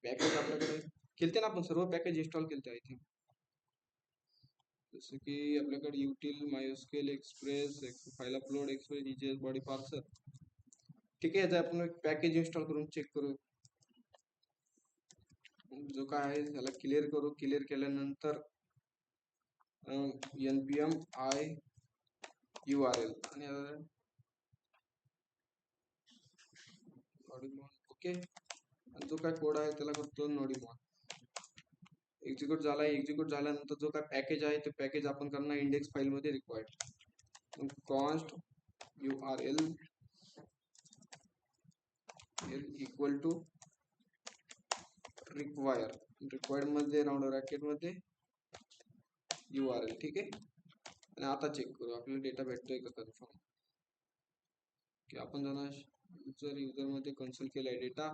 पॅकेज आपल्याकडे केलते ना आपण सर्व पॅकेज इन्स्टॉल केलते आय थिंक. जसं की आपल्याकडे util MySQL express file upload express EJS body parser. ठीक आहे, याचा आपण एक पॅकेज इन्स्टॉल करून चेक करू. जो काय आहे त्याला क्लिअर करू. क्लिअर केल्यानंतर npm i URL आणि ओके. आणि जो काय कोड आहे त्याला करतो नोडीमॉन. एक्झिक्यूट झाला. एक्झिक्यूट झाल्यानंतर जो काय पॅकेज आहे ते पॅकेज आपण करणार इंडेक्स फाईल मध्ये required. Const URL equal to required मध्ये राऊंड ब्रॅकेट मध्ये URL. ठीक आहे, आणि आता चेक करू आपल्याला डेटा भेटतोय का कन्फर्म. की आपण जाणार युजर मध्ये कन्सोल केलाय डेटा.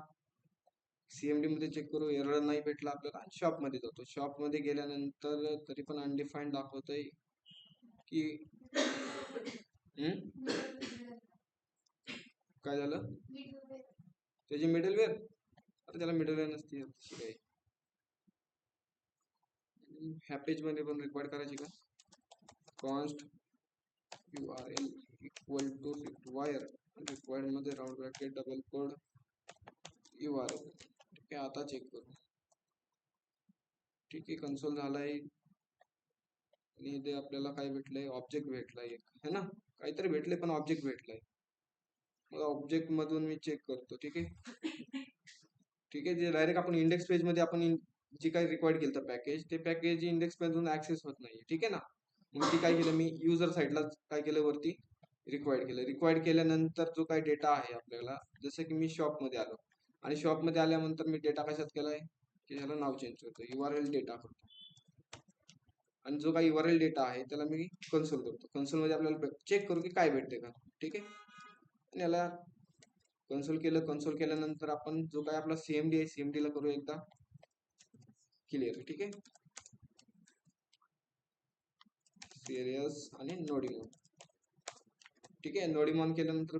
CMD मध्ये चेक करू. एरर नाही भेटला आपल्याला. शॉप मध्ये जातो. शॉप मध्ये गेल्यानंतर तरी पण अनडिफाईन्ड दाखवतंय की काय झालं त्याची मिडलवेअर. आता त्याला मिडलवेअर नसते. ह्या पेज मध्ये पण रिक्वायर्ड करायची का. Const URL equal to required मध्ये round bracket double quote URL. ठीक आहे, आता चेक करू. ठीक आहे, कन्सोल झालाय आणि इथे आपल्याला काय भेटलंय ऑब्जेक्ट भेटलाय एक है ना. काहीतरी भेटले पण ऑब्जेक्ट भेटलाय. मग ऑब्जेक्ट मधून मी चेक करतो. ठीक आहे, ठीक आहे. जे डायरेक्ट आपण इंडेक्स पेज मध्ये आपण जे काही रिक्वायर्ड केलं पॅकेज ते पॅकेज इंडेक्स मधून ऍक्सेस होत नाही. ठीक आहे ना. मग ती काय केलं मी युजर साईडला काय केलं वरती रिक्वायर्ड केलं. रिक्वायर्ड केल्यानंतर जो काही डेटा आहे आपल्याला जसं की मी शॉप मध्ये आलो आणि शॉप मध्ये आल्यानंतर मी डेटा कशात केलाय की ह्याला नाव चेंज करतो. URL डेटा करतो आणि जो काही URL डेटा आहे त्याला मी कन्सोल करतो. कन्सोल मध्ये आपल्याला चेक करू की काय भेटते का. ठीक आहे, आणि याला कन्सोल केल्यानंतर आपण जो काय आपला सीएमडी आहे सीएमडी ला करू एकदा क्लिअर. ठीक आहे, सिरियस आणि नोडिमोन. ठीक आहे, नोडिमॉन केल्यानंतर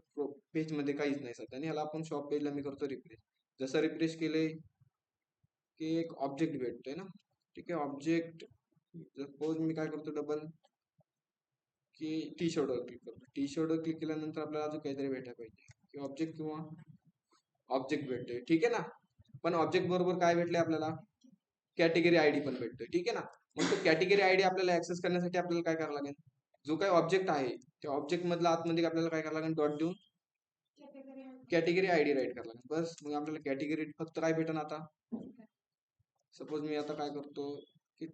पेज मध्ये काहीच नाही सध्या आणि ह्याला आपण शॉप पेजला मी करतो रिफ्रेश. जसं रिफ्रेश केले की एक ऑब्जेक्ट भेटतोय ना. ठीक आहे, ऑब्जेक्ट सपोज मी काय करतो डबल की टी शर्ट वर क्लिक करतो. टी शर्ट वर क्लिक केल्यानंतर आपल्याला अजून काहीतरी भेटायला पाहिजे की ऑब्जेक्ट किंवा ऑब्जेक्ट भेटतोय. ठीक आहे ना, पण ऑब्जेक्ट बरोबर काय भेटले आपल्याला, कॅटेगरी आयडी पण भेटतोय. ठीक आहे ना, मग तो कॅटेगरी आयडी आपल्याला ऍक्सेस करण्यासाठी आपल्याला काय करावं लागेल, जो काही ऑब्जेक्ट आहे त्या ऑब्जेक्ट मधला आतमध्ये आपल्याला काय करावं लागेल, डॉट देऊन कॅटेगरी आयडी राईट करावं लागेल. बस मग आपल्याला कॅटेगरी फक्त काय भेटन आता. सपोज मी आता काय करतो की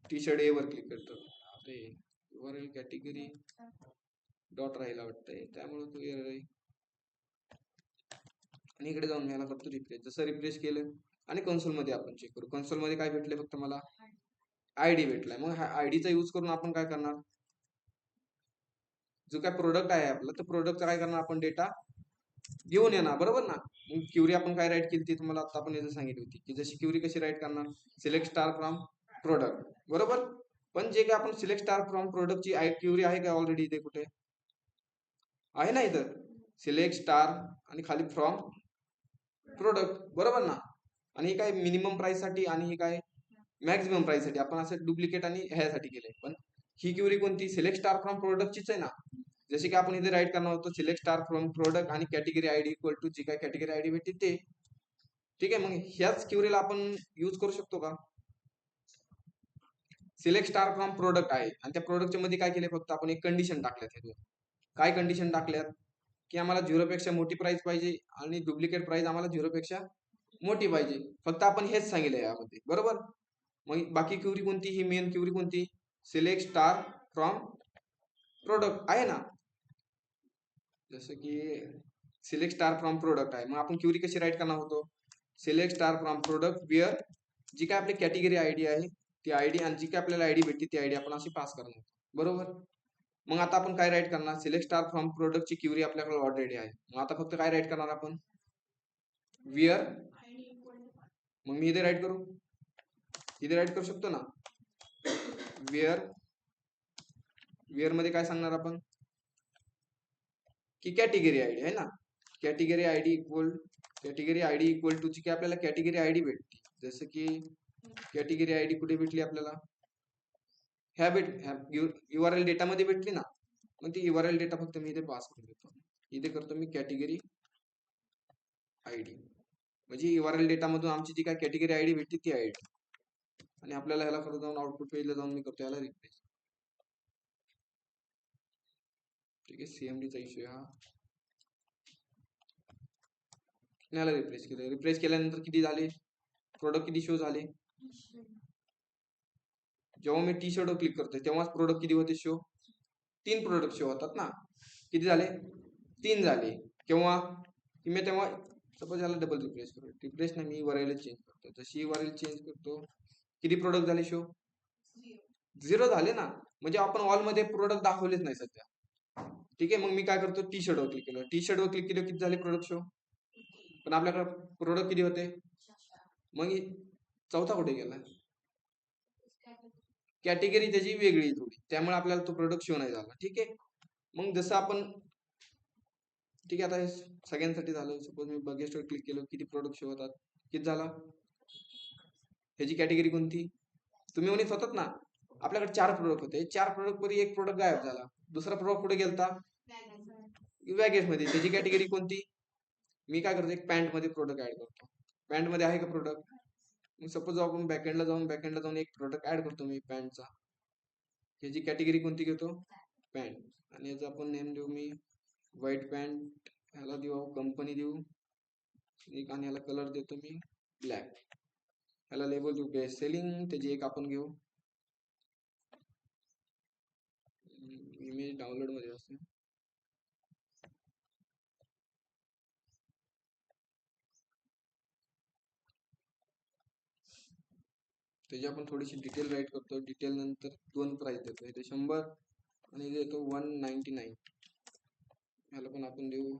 टी शर्ट ए वर क्लिक करतो. अरे वरील कॅटेगरी डॉट राहिला वाटतंय, त्यामुळे तो एरर आहे. आणि इकडे जाऊन मी याला करतो रिफ्रेश. जसं रिफ्रेश केलं आणि कन्सोल मध्ये आपण चेक करू. कन्सोल मध्ये काय भेटले, फक्त मला आयडी भेटलाय. मग हा आयडीचा यूज करून आपण काय करणार, जो काय प्रोडक्ट आहे आपला तो प्रोडक्टचा काय करणार आपण डेटा घेऊन येणार. बरोबर ना. मग क्युरी आपण काय राईट केली ती तुम्हाला आता आपण सांगितली होती की जशी क्युरी कशी राईट करणार, सिलेक्ट स्टार फ्रॉम प्रोडक्ट. बरोबर, पण जे काय आपण सिलेक्ट स्टार फ्रॉम प्रोडक्टची क्युरी आहे का ऑलरेडी इथे कुठे आहे ना, इथं सिलेक्ट स्टार आणि खाली फ्रॉम प्रोडक्ट. बरोबर ना. आणि हे काय मिनिमम प्राइस साठी आणि हे काय मॅक्झिमम प्राइस साठी आपण असं डुप्लिकेट आणि ह्यासाठी केलंय. पण ही क्युरी कोणती, सिलेक्ट स्टार फ्रॉम प्रोडक्टचीच आहे ना. जसे की आपण इथे राईट करणार होतो सिलेक्ट स्टार फ्रॉम प्रोडक्ट आणि कॅटेगरी आयडी इक्वल टू जी काय कॅटेगरी आयडी भेटते ते. ठीक आहे, मग ह्याच क्युरीला आपण यूज करू शकतो का. सिलेक्ट स्टार फ्रॉम प्रोडक्ट आहे आणि त्या प्रोडक्टच्या मध्ये काय केले, फक्त आपण एक कंडिशन टाकल्यात. काय कंडिशन टाकल्यात की आम्हाला 0 पेक्षा मोठी प्राइस पाहिजे आणि डुप्लिकेट प्राइस आम्हाला 0 पेक्षा मोठी पाहिजे. फक्त आपण हेच सांगितलंय यामध्ये. बरोबर, मग बाकी क्युरी कोणती, ही मेन क्युरी कोणती, सिलेक्ट स्टार फ्रॉम प्रोडक्ट आहे ना. जसं की सिलेक्ट स्टार फ्रॉम प्रोडक्ट आहे, मग आपण क्युरी कशी राईट करणार होतो, select star from product where जी काय आपली कॅटेगरी आयडी आहे ती आयडी आणि जी काय आपल्याला आयडी भेटते ती आयडी आपण अशी पास करणार होतो. बरोबर, मग आता आपण काय राईट करणार, सिलेक्ट स्टार फ्रॉम प्रोडक्टची क्युरी आपल्याकडे ऑलरेडी आहे. मग आता फक्त काय राईट करणार आपण, वेअर. मग मी इथे राईट करू, इथे राईट करू शकतो ना, वेअर. वेअर मध्ये काय सांगणार आपण की कॅटेगरी आयडी आहे ना, कॅटेगरी आयडी इक्वल टू ची काय आपल्याला कॅटेगरी आयडी भेटते. जसं की कॅटेगरी आयडी कुठे भेटली आपल्याला, ह्या URL डेटा मध्ये भेटली ना. मग ती URL डेटा फक्त मी इथे पास करून देतो. इथे करतो मी कॅटेगरी आयडी, म्हणजे URL डेटा मधून आमची जी काय कॅटेगरी आयडी भेटते ती आयडी. आणि आपल्याला ह्याला करतो जाऊन आउटपुट पेजला जाऊन मी करतो याला रिप्लेस. ठीक आहे, सीएमडीचा इश्यू हा. याला रिप्लेस केलं. रिप्लेस केल्यानंतर किती झाले प्रोडक्ट, किती शो झाले. जेव्हा मी टी शर्ट वर क्लिक करतोय तेव्हाच प्रोडक्ट किती होते शो, 3 प्रोडक्ट शो होतात ना. किती झाले, 3 झाले. केव्हा मी तेव्हा सपोज याला डबल रिप्लेस करू, रिप्लेस नाही मी URL चेंज करतो. जशी URL चेंज करतो किती प्रोडक्ट झाले शो, 0 झाले ना. म्हणजे आपण ऑल मध्ये प्रोडक्ट दाखवलेच नाही सध्या. ठीक आहे, मग मी काय करतो टी शर्ट वर क्लिक केलं, टी शर्ट वर क्लिक केलं किती झाले प्रोडक्ट शो, पण आपल्याकडे प्रोडक्ट किती होते. मग चौथा कुठे गेला, कॅटेगरी त्याची वेगळी थोडी, त्यामुळे आपल्याला तो प्रोडक्ट शो नाही झाला. ठीक आहे, मग जसं आपण ठीक आहे आता सगळ्यांसाठी झालं. सपोज मी बगेस्ट वर क्लिक केलं, किती प्रोडक्ट शो होतात, किती झाला, ह्याची कॅटेगरी कोणती. तुम्ही म्हणत होतात ना आपल्याकडे 4 प्रोडक्ट होते, 4 प्रोडक्ट मध्ये एक प्रोडक्ट गायब झाला, दुसरा प्रोडक्ट कुठे गेलता, वॅगेस मध्ये. त्याची कॅटेगरी कोणती, मी काय करतो एक पॅन्ट मध्ये प्रोडक्ट ऍड करतो. पॅन्ट मध्ये आहे का प्रोडक्ट, मग सपोज आपण बॅकएंडला जाऊन एक प्रोडक्ट ऍड करतो मी पॅन्टचा. ह्याची कॅटेगरी कोणती घेतो, पॅन्ट. आणि याचा आपण नेम देऊ मी व्हाईट पॅन्ट, ह्याला देऊ कंपनी देऊ एक, आणि ह्याला कलर देतो मी ब्लॅक. ह्याला लेबल देऊ बेस्ट सेलिंग, त्याची एक आपण घेऊ इमेज डाउनलोड मध्ये असते. त्याची आपण थोडीशी डिटेल राईट करतो. डिटेल नंतर 2 प्राइस देतो, इथे 100 आणि इथे येतो 199. ह्याला पण आपण देऊ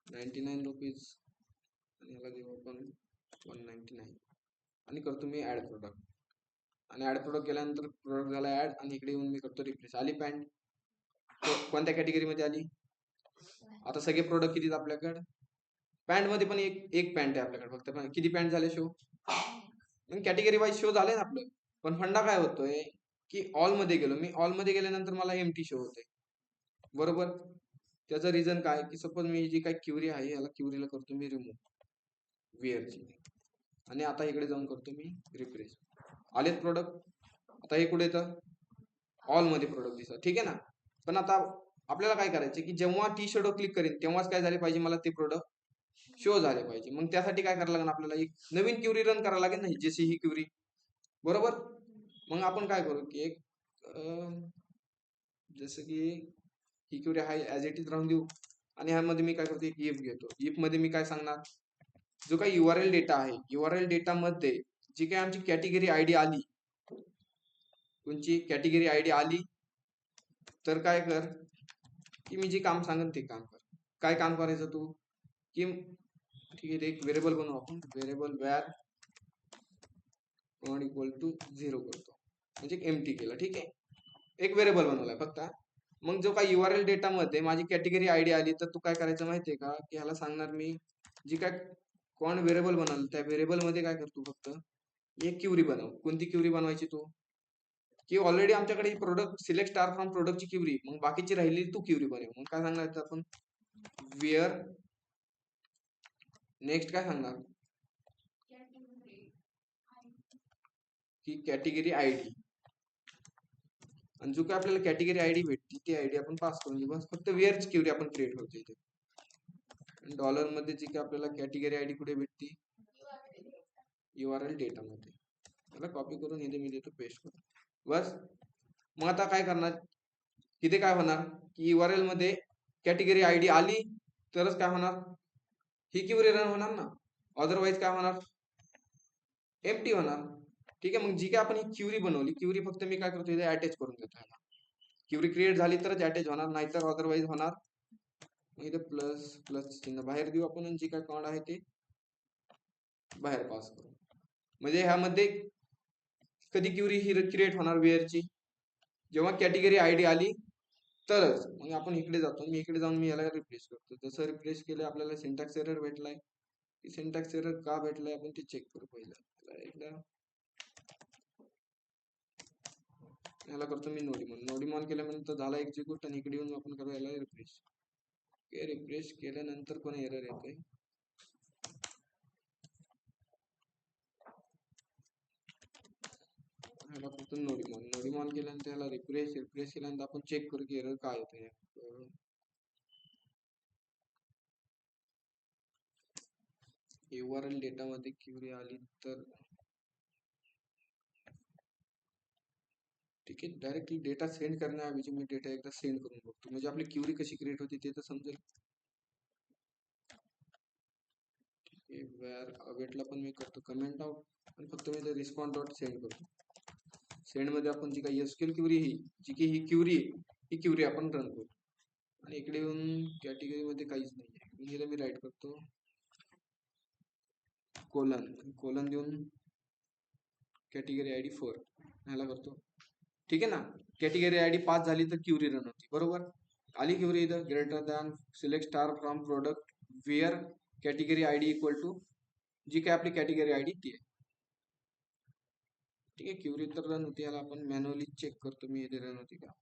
₹99 आणि ह्याला देऊ आपण 199 आणि करतो मी ऍड प्रोडक्ट. आणि ऍड प्रोडक्ट केल्यानंतर प्रोडक्ट झाला ऍड आणि इकडे येऊन मी करतो रिप्लेस. आली पॅन्ट कोणत्या कॅटेगरीमध्ये आली? आता सगळे प्रोडक्ट किती आपल्याकडे? पॅन्ट मध्ये पण एक एक पॅन्ट आहे आपल्याकडे फक्त. पण किती पॅन्ट झाले शो? मग कॅटेगरी वाईज शो झाले ना आपलं. पण फंडा काय होतोय की ऑल मध्ये गेलो मी, ऑल मध्ये गेल्यानंतर मला एमटी शो होते, बरोबर. त्याचं रिझन काय की सपोज मी जी काही क्युरी आहे याला क्युरीला करतो मी रिमूव्ह वेअरची आणि आता इकडे जाऊन करतो मी रिफ्रेश. आलेत प्रोडक्ट. आता हे कुठे येतं? ऑल मध्ये प्रोडक्ट दिसतात, ठीक आहे ना. पण आता आपल्याला काय करायचं की जेव्हा टी शर्ट क्लिक करेन तेव्हाच काय झाले पाहिजे, मला ते प्रोडक्ट शो झाले पाहिजे. मग त्यासाठी काय करायला लागेल आपल्याला, एक नवीन क्युरी रन करायला लागेल ना, जशी ही क्युरी, बरोबर. मग आपण काय करू की एक जसं की ही क्युरी आहे ऍज इट इज राहून देऊ आणि ह्यामध्ये मी काय करतो, इफ घेतो. इफ मध्ये मी काय सांगणार, जो काही युआरएल डेटा आहे, युआरएल डेटा मध्ये जी काही आमची कॅटेगरी आयडी आली, तुमची कॅटेगरी आयडी आली तर काय कर की मी जे काम सांगेन ते काम कर. काय काम करायचं तू की ठीक आहे, एक व्हेरिएबल बनवू आपण, variable var not equal to 0 करतो, म्हणजे एमटी केलं, ठीक आहे. एक व्हेरिएबल बनवलाय फक्त. मग जो काही युआरएल डेटा मध्ये माझी कॅटेगरी आयडी आली तर तू काय करायचं माहितीये का की ह्याला सांगणार मी जी काय कोण व्हेरिएबल बनवलं त्या व्हेरिएबल मध्ये काय करतो, फक्त एक क्युरी बनव. कोणती क्युरी बनवायची तू की ऑलरेडी आमच्याकडे प्रोडक्ट सिलेक्ट स्टार फ्रॉम प्रोडक्टची क्युरी, मग बाकीची राहिली तू क्युरी बनव. मग काय सांगणार आपण, वेअर नेक्स्ट काय सांगणार की कॅटेगरी आयडी, आणि जो काय आपल्याला कॅटेगरी आयडी भेटते ती आयडी आपण पास करून घेऊ. बस फक्त वेअरची क्युरी आपण क्रिएट होते इथे. डॉलर मध्ये जी काय आपल्याला कॅटेगरी आयडी कुठे भेटते, युआरएल डेटा मध्ये. त्याला कॉपी करून इथे मी देतो पेस्ट करून, बस. मग आता काय करणार, तिथे काय होणार की युआरएल मध्ये कॅटेगरी आयडी आली तरच काय होणार, ही क्युरी रन होणार ना, अदरवाईज काय होणार, एम्प्टी होणार, ठीक आहे. मग जी काय आपण ही क्युरी बनवली, क्युरी फक्त मी काय करतो इथे अटॅच करून देतो ह्याला. क्युरी क्रिएट झाली तरच अटॅच होणार, नाहीतर अदरवाईज होणार. इथे प्लस प्लस चिन्ह बाहेर देऊ आपण आणि जी काय कॉड आहे ते बाहेर पास करू. म्हणजे ह्यामध्ये कधी क्युरी ही क्रिएट होणार वेअरची, जेव्हा कॅटेगरी आयडी आली तरच. मग आपण इकडे जातो, मी इकडे जाऊन मी याला रिप्लेस करतो. जसं रिप्लेस केलं आपल्याला सिंटॅक्स एरर भेटलाय. सिंटॅक्स एरर का भेटलाय आपण ते चेक करू पहिलं. एकदा याला करतो मी नोडीमॉन. नोडीमॉन केल्यानंतर झाला एक्झिक्यूट आणि इकडे येऊन आपण करू याला रिफ्रेश. रिफ्रेश केल्यानंतर पण एरर येतोय. ह्याला फक्त नोडीमॉन केल्यानंतर याला रिफ्रेश केल्यानंतर आपण चेक करू की एरर काय येतोय. URL डेटा मध्ये क्युरी आली तर ठीक आहे, डायरेक्टली डेटा सेंड करण्याऐवजी मी डेटा एकदा सेंड करून बघतो, म्हणजे आपली क्युरी कशी क्रिएट होती ते तर समजेल. वेअर अवेटला पण मी करतो कमेंट आउट आणि फक्त मी रिस्पॉन्स डॉट सेंड करतो. सेंड मध्ये आपण जी काही एसक्यूएल क्युरी ही जी की ही क्युरी आपण रन करू. आणि इकडे येऊन कॅटेगरी मध्ये काहीच नाही, मी राईट करतो कोलन देऊन कॅटेगरी आयडी 4 ह्याला करतो, ठीक आहे ना. कॅटेगरी आयडी 5 झाली तर क्युरी रन होती, बरोबर. आली क्युरी इथं greater than select star from product where category ID equal to जी काय आपली कॅटेगरी आयडी ती आहे, ठीक आहे. क्युरी तर रन होती, याला आपण मॅन्युअली चेक करतो मी इथे रन होती का.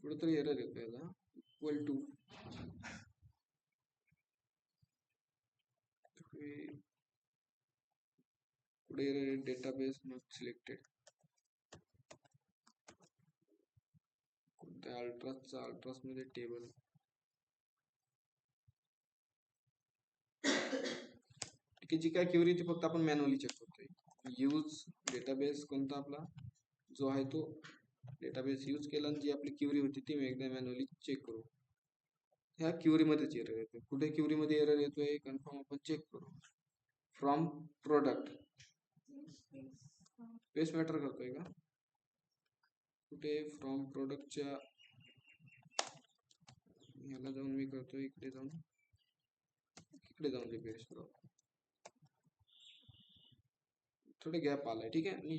कुठेतरी एरर येतो याला इक्वल टू पुढे डेटाबेस नॉट सिलेक्टेड, कोणत्या अल्ट्रास मध्ये टेबल, ठीक आहे. जी काय क्युरी ती फक्त आपण मॅन्युअली चेक करतोय. यूज डेटाबेस कोणता आपला जो आहे तो डेटाबेस यूज केला आणि जी आपली क्युरी होती ती मी एकदा मॅन्युअली चेक करू. ह्या क्युरी मध्येच एरर येतोय, कुठे क्युरी मध्ये एरर येतोय कन्फर्म आपण चेक करू. फ्रॉम प्रोडक्ट पेस्ट मॅटर करतोय का, कुठे फ्रॉम प्रोडक्टच्या ह्याला जाऊन मी करतो इकडे जाऊन रिफ्रेश करू. थोडे गॅप आलाय, ठीक आहे. आणि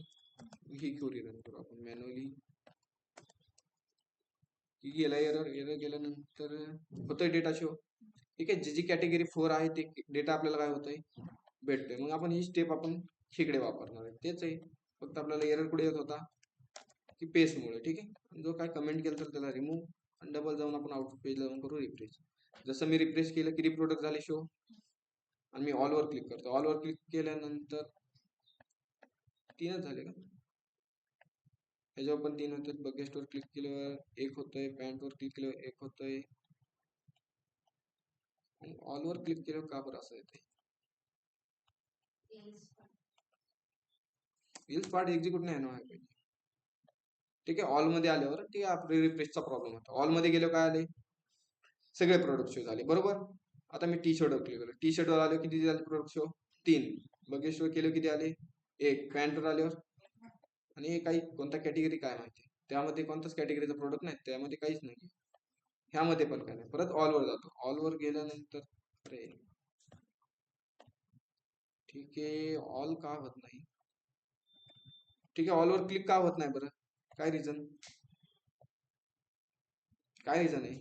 ही क्वेरी रन करू आपण मॅन्युअली. की गेला एरर गेल्यानंतर होतोय डेटा शो, ठीक आहे. जी जी कॅटेगरी 4 आहे ते डेटा आपल्याला काय होतंय भेटतोय. मग आपण ही स्टेप आपण इकडे वापरणार आहे. तेच आहे, फक्त आपल्याला एरर कुठे येत होता की पेस्टमुळे, ठीक आहे. जो काय कमेंट केलं तर त्याला रिमूव्ह आणि डबल जाऊन आपण आउटपुट पेजला जाऊन करू रिफ्रेश. जसं मी रिफ्रेश केलं किती प्रोडक्ट झाले शो, आणि मी ऑलवर क्लिक करतो. ऑलवर क्लिक केल्यानंतर 3च झाले का, ह्याच्यावर पण 3 होतात. बगेस्टवर क्लिक केल्यावर 1 होतंय, पॅन्टवर क्लिक केल्यावर 1 होतंय, आणि ऑलवर क्लिक केल्यावर का बरं असं येते. रील्स पार्ट एक्झिक्यूट नाही ना पाहिजे, ठीक आहे. ऑल मध्ये आल्यावर ठीक आहे आपल्या रिफ्रेशचा प्रॉब्लेम होता. ऑल मध्ये गेल्यावर काय आले, सगळे प्रोडक्ट शो झाले, बरोबर. आता मी टी शर्टवर क्लिक केलं, टी शर्टवर आले किती झाले प्रोडक्ट शो, 3. बगेस्टवर केलं किती आले, 1. पॅन्टवर आल्यावर, आणि हे काही कोणता कॅटेगरी काय माहिती, त्यामध्ये कोणताच कॅटेगरीचा प्रोडक्ट नाही, त्यामध्ये काहीच नाही. ह्यामध्ये पण काय नाही. परत ऑलवर जातो. ऑलवर गेल्यानंतर अरे ठीक आहे, ऑल का होत नाही, ठीक आहे. ऑलवर क्लिक का होत नाही बरं, काय रिझन, काय रिझन आहे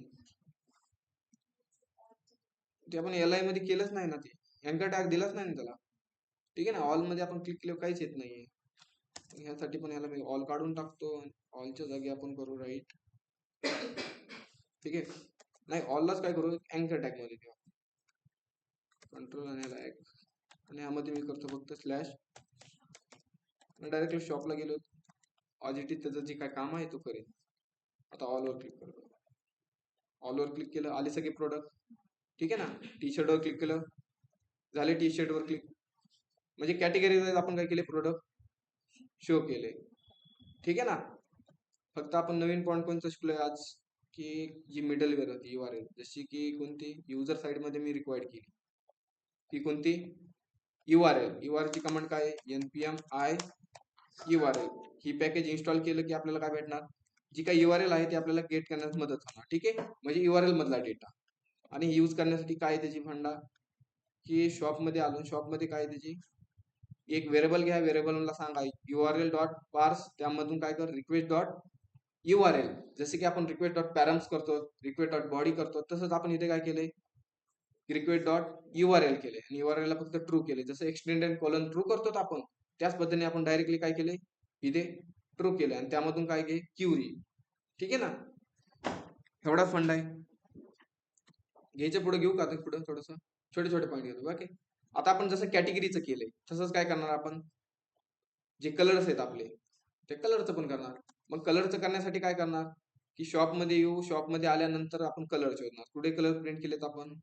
ते आपण एल आय मध्ये केलंच नाही ना, ते अँकर टॅग दिलाच नाही ना त्याला, ठीक आहे ना. ऑल मध्ये आपण क्लिक केल्यावर काहीच येत नाहीये. ह्यासाठी पण याला मी ऑल काढून टाकतो, ऑलच्या जागी आपण करू राईट, ठीक आहे. नाही, ऑललाच काय करू, अँकर टॅग मध्ये घेऊ, कंट्रोल आणि याला आणि ह्यामध्ये मी करतो फक्त स्लॅश, डायरेक्टली शॉपला गेलो, ऑजिटिव्ह त्याचं जे काय काम आहे तो करेल. आता ऑलवर क्लिक करतो, ऑलवर क्लिक केलं, आले सगळे प्रोडक्ट, ठीक आहे ना. टी शर्टवर क्लिक केलं, झाले. टी शर्टवर क्लिक म्हणजे कॅटेगरी आपण काय केले, प्रोडक्ट शो केले, ठीक आहे ना. फक्त आपण नवीन पॉईंट कोणतं शिकलोय आज, की जी मिडलवेअर होती URL, जशी की कोणती युजर साइड मध्ये मी रिक्वायर्ड केली, ती कोणती URL ची कमांड काय आहे, npm i URL. He package install केलं की आपल्याला काय भेटणार, जी काही URL आहे ती आपल्याला गेट करण्यास मदत होणार, ठीक आहे. म्हणजे URL मधला डेटा, आणि यूज करण्यासाठी काय त्याची फंडा, की शॉप मध्ये आलो, शॉप मध्ये काय त्याची एक व्हेरिएबल घ्या, व्हेरिएबलला सांगा URL डॉट पार्स, त्यामधून काय कर रिक्वेस्ट डॉट URL. जसे की आपण रिक्वेस्ट डॉट पॅरम्स करतो, रिक्वेस्ट डॉट बॉडी करतो, तसंच आपण इथे काय केलंय, रिक्वेस्ट डॉट URL केले, आणि URL ला फक्त ट्रू केले. जसं एक्सटेंडेड कॉलन ट्रू करतो आपण, त्याच पद्धतीने आपण डायरेक्टली काय केले, इथे ट्रू केले, आणि त्यामधून काय घे क्युरी, ठीक आहे ना. एवढा फंड आहे. घ्यायच्या पुढे घेऊ का, आता पुढे थोडस छोटे छोटे पॉईंट घेतो, ओके. आता आपण जसं कॅटेगरीचं केलंय तसंच काय करणार, आपण जे कलर्स आहेत आपले ते कलरचं पण करणार. मग कलरचं करण्यासाठी काय करणार, की शॉप मध्ये येऊ, शॉप मध्ये आल्यानंतर आपण कलर शोधणार. कुठे कलर प्रिंट केलेत आपण,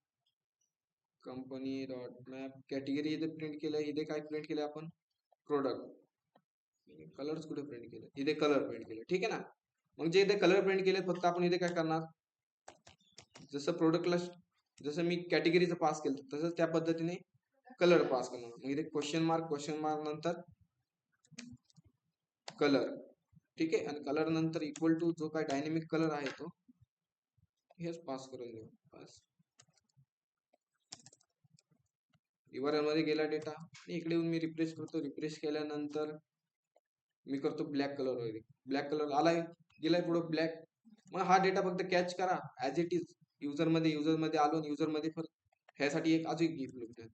कंपनी डॉट मॅप, कॅटेगरी इथे प्रिंट केलं, इथे काय प्रिंट केलं आपण, प्रोडक्ट. कलर्स कुठे प्रिंट केले, इथे कलर प्रिंट केले, ठीक आहे ना. मग जे इथे कलर प्रिंट केले, फक्त आपण इथे काय करणार, जसं प्रोडक्टला जसं मी कॅटेगरीचं पास केलं तसंच त्या पद्धतीने कलर पास करणार. मग इथे क्वेश्चन मार्क नंतर कलर, ठीक आहे. आणि कलर नंतर इक्वल टू जो काय डायनेमिक कलर आहे तो हेच पास करून देऊ. बस URL मध्ये गेला डेटा, आणि इकडे येऊन मी रिफ्रेश करतो. रिफ्रेश केल्यानंतर मी करतो ब्लॅक कलर वगैरे, ब्लॅक कलर आलाय, गेलाय पुढे ब्लॅक. मग हा डेटा फक्त कॅच करा ऍज इट इज, युजर मध्ये आलो, युजर मध्ये ह्यासाठी एक अजून गिफ्ट लूप द्या.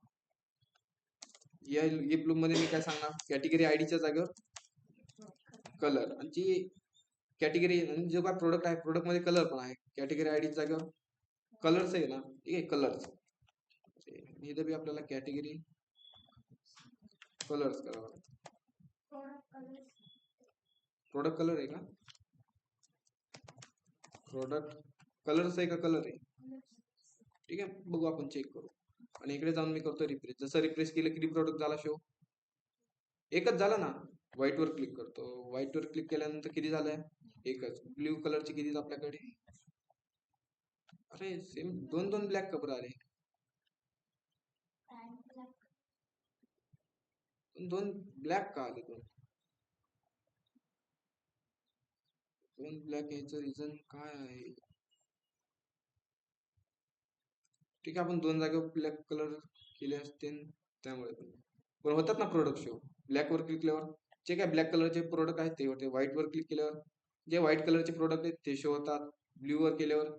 या गिफ्ट लूप मध्ये मी काय सांगणार, कॅटेगरी आयडीच्या जागेवर कलर, आणि जी कॅटेगरी जो काय प्रोडक्ट आहे, प्रोडक्ट मध्ये कलर पण आहे, कॅटेगरी आयडीच्या जागेवर कलर्स आहे ना, ठीक आहे. कलर्स इथे बी आपल्याला कॅटेगरी कलर्स करावा, प्रोडक्ट कलर आहे का, प्रोडक्ट कलर्स आहे का, कलर आहे, ठीक आहे. बघू आपण, चेक करू. आणि इकडे जाऊन मी करतो रिफ्रेश. जसं रिफ्रेश केलं किती प्रोडक्ट झाला शो, एकच झाला ना. व्हाईट वर क्लिक करतो, व्हाईट वर क्लिक केल्यानंतर किती झालंय, एकच. ब्ल्यू कलरची किती आपल्याकडे, अरे सेम दोन दोन ब्लॅक कपडे आले, दोन ब्लॅक का आले, दोन ब्लॅक यायचं रिझन काय आहे, ठीक आहे. आपण 2 जागेवर ब्लॅक कलर केले असते त्यामुळे पण होतात ना प्रोडक्ट शो. ब्लॅकवर क्लिक केल्यावर जे काय ब्लॅक कलरचे प्रोडक्ट आहेत ते होते. व्हाईटवर क्लिक केल्यावर जे व्हाईट कलरचे प्रोडक्ट आहेत ते शो होतात. ब्ल्यूवर केल्यावर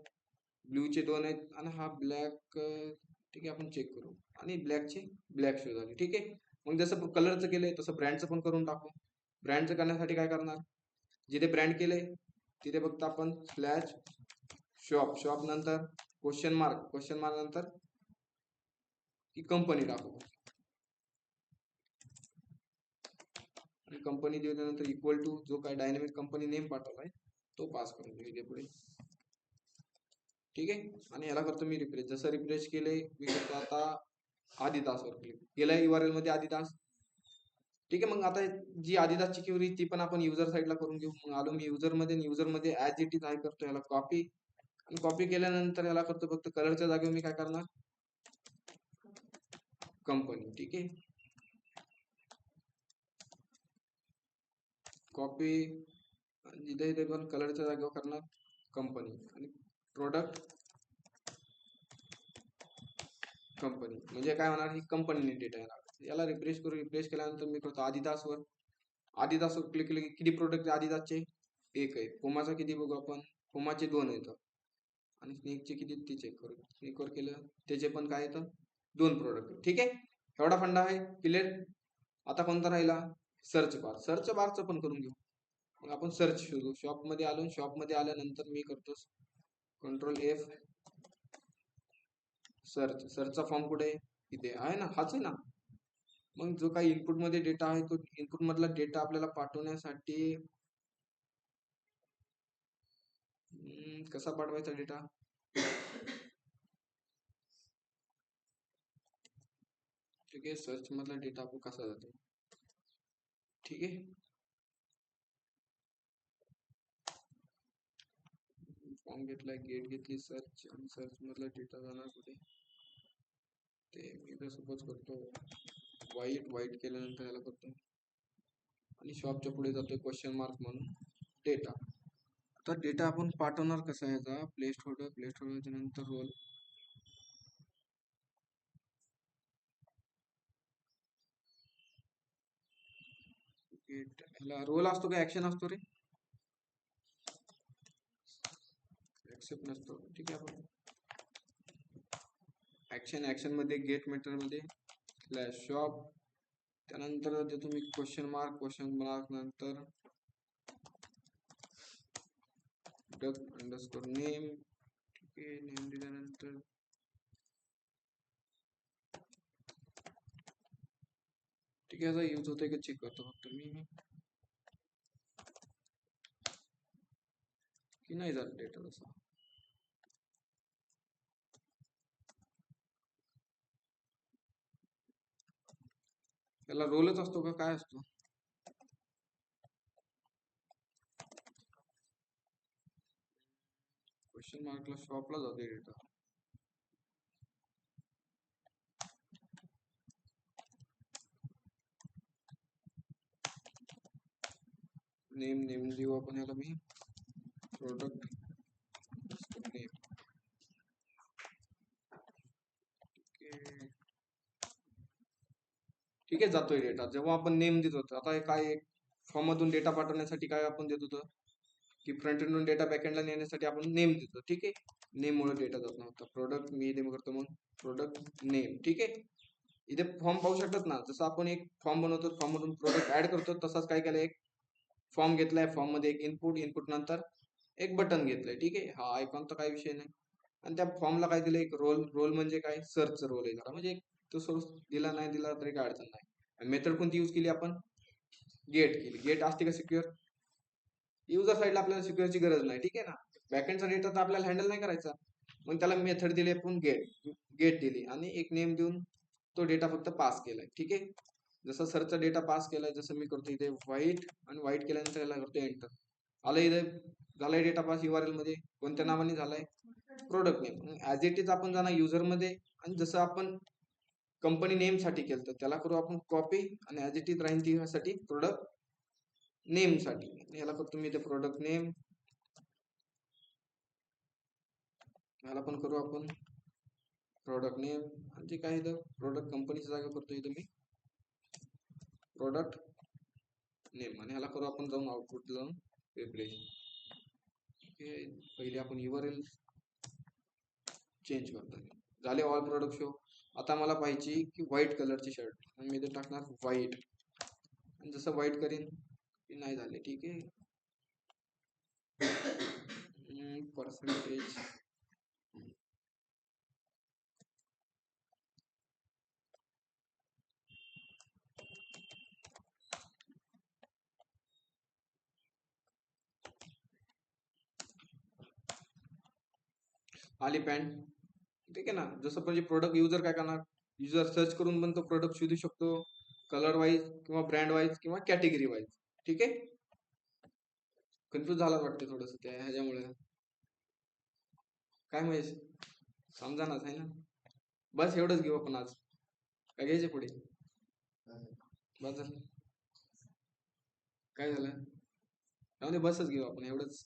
ब्ल्यूचे 2 आहेत आणि हा ब्लॅक ठीक आहे. आपण चेक करू आणि ब्लॅकचे ब्लॅक शो झाले. ठीक आहे. मग जसं कलरचं केलंय तसं ब्रँडचं पण करून टाकू. ब्रँडचं करण्यासाठी काय करणार, जिथे ब्रँड केलंय तिथे फक्त आपण स्लॅश शॉप, शॉप नंतर क्वेश्चन मार्क नंतर की कंपनी टाकू आणि कंपनी दिल्यानंतर इक्वल टू जो काय डायनामिक कंपनी नेम पाठवलाय तो पास करून देऊ इथे पुढे. ठीक आहे. आणि याला करतो मी रिफ्रेश. जसं रिफ्रेश केलंय मी करतो आता आदिदासवर क्लिक केलंय. URL मध्ये आदिदास. ठीक आहे. मग आता जी आदिदासची क्वेरी ती पण आपण युजर साईडला करून घेऊ. मग आलो मी युजर मध्ये ऍज इट इज आहे करतो, याला कॉपी आणि कॉपी केल्यानंतर याला करतो फक्त कलरच्या जागेवर मी काय करणार कंपनी. ठीक आहे. कॉपी इथे इथे पण कलरच्या जागेवर करणार कंपनी आणि प्रोडक्ट कंपनी. म्हणजे काय होणार, ही कंपनी डेटा येणार. याला रिफ्रेश करू. रिफ्रेश केल्यानंतर मी करतो आदिदासवर. आदिदासवर क्लिक केले की किती प्रोडक्ट आदिदासचे 1 आहे. पुमाचा किती बघू आपण, पुमाचे 2 येतं आणि स्नेकचे किती ते चेक करू. स्नेकवर केलं त्याचे पण काय येतं 2 प्रोडक्ट. ठीक आहे. एवढा फंडा आहे क्लिअर. आता कोणता राहिला सर्च बार. सर्च बारचं पण करून घेऊ. मग आपण सर्च शोधू. शॉप मध्ये आलो. शॉप मध्ये आल्यानंतर मी करतो Ctrl+F सर्च. सर्चचा फॉर्म कुठे इथे आहे ना, हाच आहे ना. मग जो काही इनपुट मध्ये डेटा आहे तो इनपुट मधला डेटा आपल्याला पाठवण्यासाठी कसा पाठवायचा डेटा, ठीक आहे. सर्च मधला डेटा आपण कसा जातो. ठीक आहे. फॉर्म घेतलाय, गेट घेतली, सर्च आणि सर्च मधला डेटा जाणार कुठे ते मी तर सपोज करतो वाईट केल्यानंतर याला करतो आणि शॉपच्या पुढे जातोय क्वेश्चन मार्क म्हणून डेटा. आता डेटा आपण पाठवणार कसा याचा प्ले स्टोरच्या नंतर रोल. गेट रोल असतो का ऍक्शन असतो रे, एक्सेप्ट नसतो. ठीक आहे. आपण ऍक्शन मध्ये गेट मेथड मध्ये स्लॅश शॉप त्यानंतर देतो मी क्वेश्चन मार्क नंतर डक अंडरस्कोर नेम. ठीक आहे. नेम दिल्यानंतर ठीक आहे. याचा यूज होतोय का चेक करतो फक्त मी की नाही जात डेटा तसा. त्याला रोलच असतो का काय असतो, क्वेश्चन मार्कला शॉपला जाते डेटा. नेम देऊ आपण याला मी प्रोडक्ट नेम. ठीक आहे. जातोय डेटा जेव्हा आपण नेम देत होतो. आता हे काय फॉर्म मधून डेटा पाठवण्यासाठी काय आपण देत होतो की फ्रंट एंडून डेटा बॅकएंडला नेण्यासाठी आपण नेम देतो. ठीक आहे. नेम मुळे डेटा जात नव्हता. प्रोडक्ट मी नेम करतो मग प्रोडक्ट नेम. ठीक आहे. इथे फॉर्म पाहू शकतात ना, जसं आपण एक फॉर्म बनवतो, फॉर्म मधून प्रोडक्ट ऍड करतो, तसाच काय केलं एक फॉर्म घेतलाय. फॉर्म मध्ये एक इनपुट नंतर एक बटन घेतलंय. ठीक आहे. हा आयकॉन तर काही विषय नाही. आणि त्या फॉर्मला काय दिलं एक रोल म्हणजे काय सर्च रोल आहे जरा, म्हणजे तो सोर्स दिला नाही दिला तरी काय अडचण नाही. मेथड कोणती यूज केली आपण, गेट केली. गेट असते का सिक्युअर, युजर साईडला आपल्याला सिक्युअरची गरज नाही. ठीक आहे ना. बॅकएंडचा डेटा तर आपल्याला हँडल नाही करायचा. मग त्याला मेथड दिली आपण गेट दिली आणि एक नेम देऊन तो डेटा फक्त पास केलाय. ठीक आहे. जसं सर्चचा डेटा पास केलाय जसं मी करतो इथे व्हाईट आणि व्हाईट केल्यानंतर याला करतो एंटर. आलं इथे झालाय डेटा पास. URL मध्ये कोणत्या नावाने झालाय product name. As it is आपण जाणार युजर मध्ये आणि जसं आपण कंपनी नेम साठी केलं तर त्याला करू आपण कॉपी आणि ऍज इट इज राहील त्यासाठी प्रोडक्ट नेम साठी. याला करतो मी इथे प्रोडक्ट नेम. याला पण करू आपण प्रोडक्ट नेम आणि काय इथं प्रोडक्ट कंपनीच्या जागा करतो इथं मी प्रोडक्ट नेम आणि ह्याला करू आपण जाऊन आउटपुट जाऊन वेब पेज. पहिले आपण URL चेंज करतो. झाले ऑल प्रोडक्ट शो. आता मला पाहिजे की व्हाईट कलरची शर्ट आणि मी इथे टाकणार व्हाईट आणि जसं व्हाईट करीन की नाही झाले ठीक आहे. पर्सेंटेज आली पॅन्ट ठीक आहे ना. जसं म्हणजे प्रोडक्ट युजर काय करणार युजर सर्च करून पण तो प्रोडक्ट शोधू शकतो कलर वाईज किंवा ब्रँड वाईज किंवा कॅटेगरी वाईज. ठीक आहे. कन्फ्युज झाला वाटतं थोडस त्या ह्याच्यामुळे काय माहिती समजा ना आहे ना. बस एवढंच घेऊ आपण आज काय घ्यायचे पुढे बस झालं काय झालं त्यामध्ये बसच घेऊ आपण एवढंच.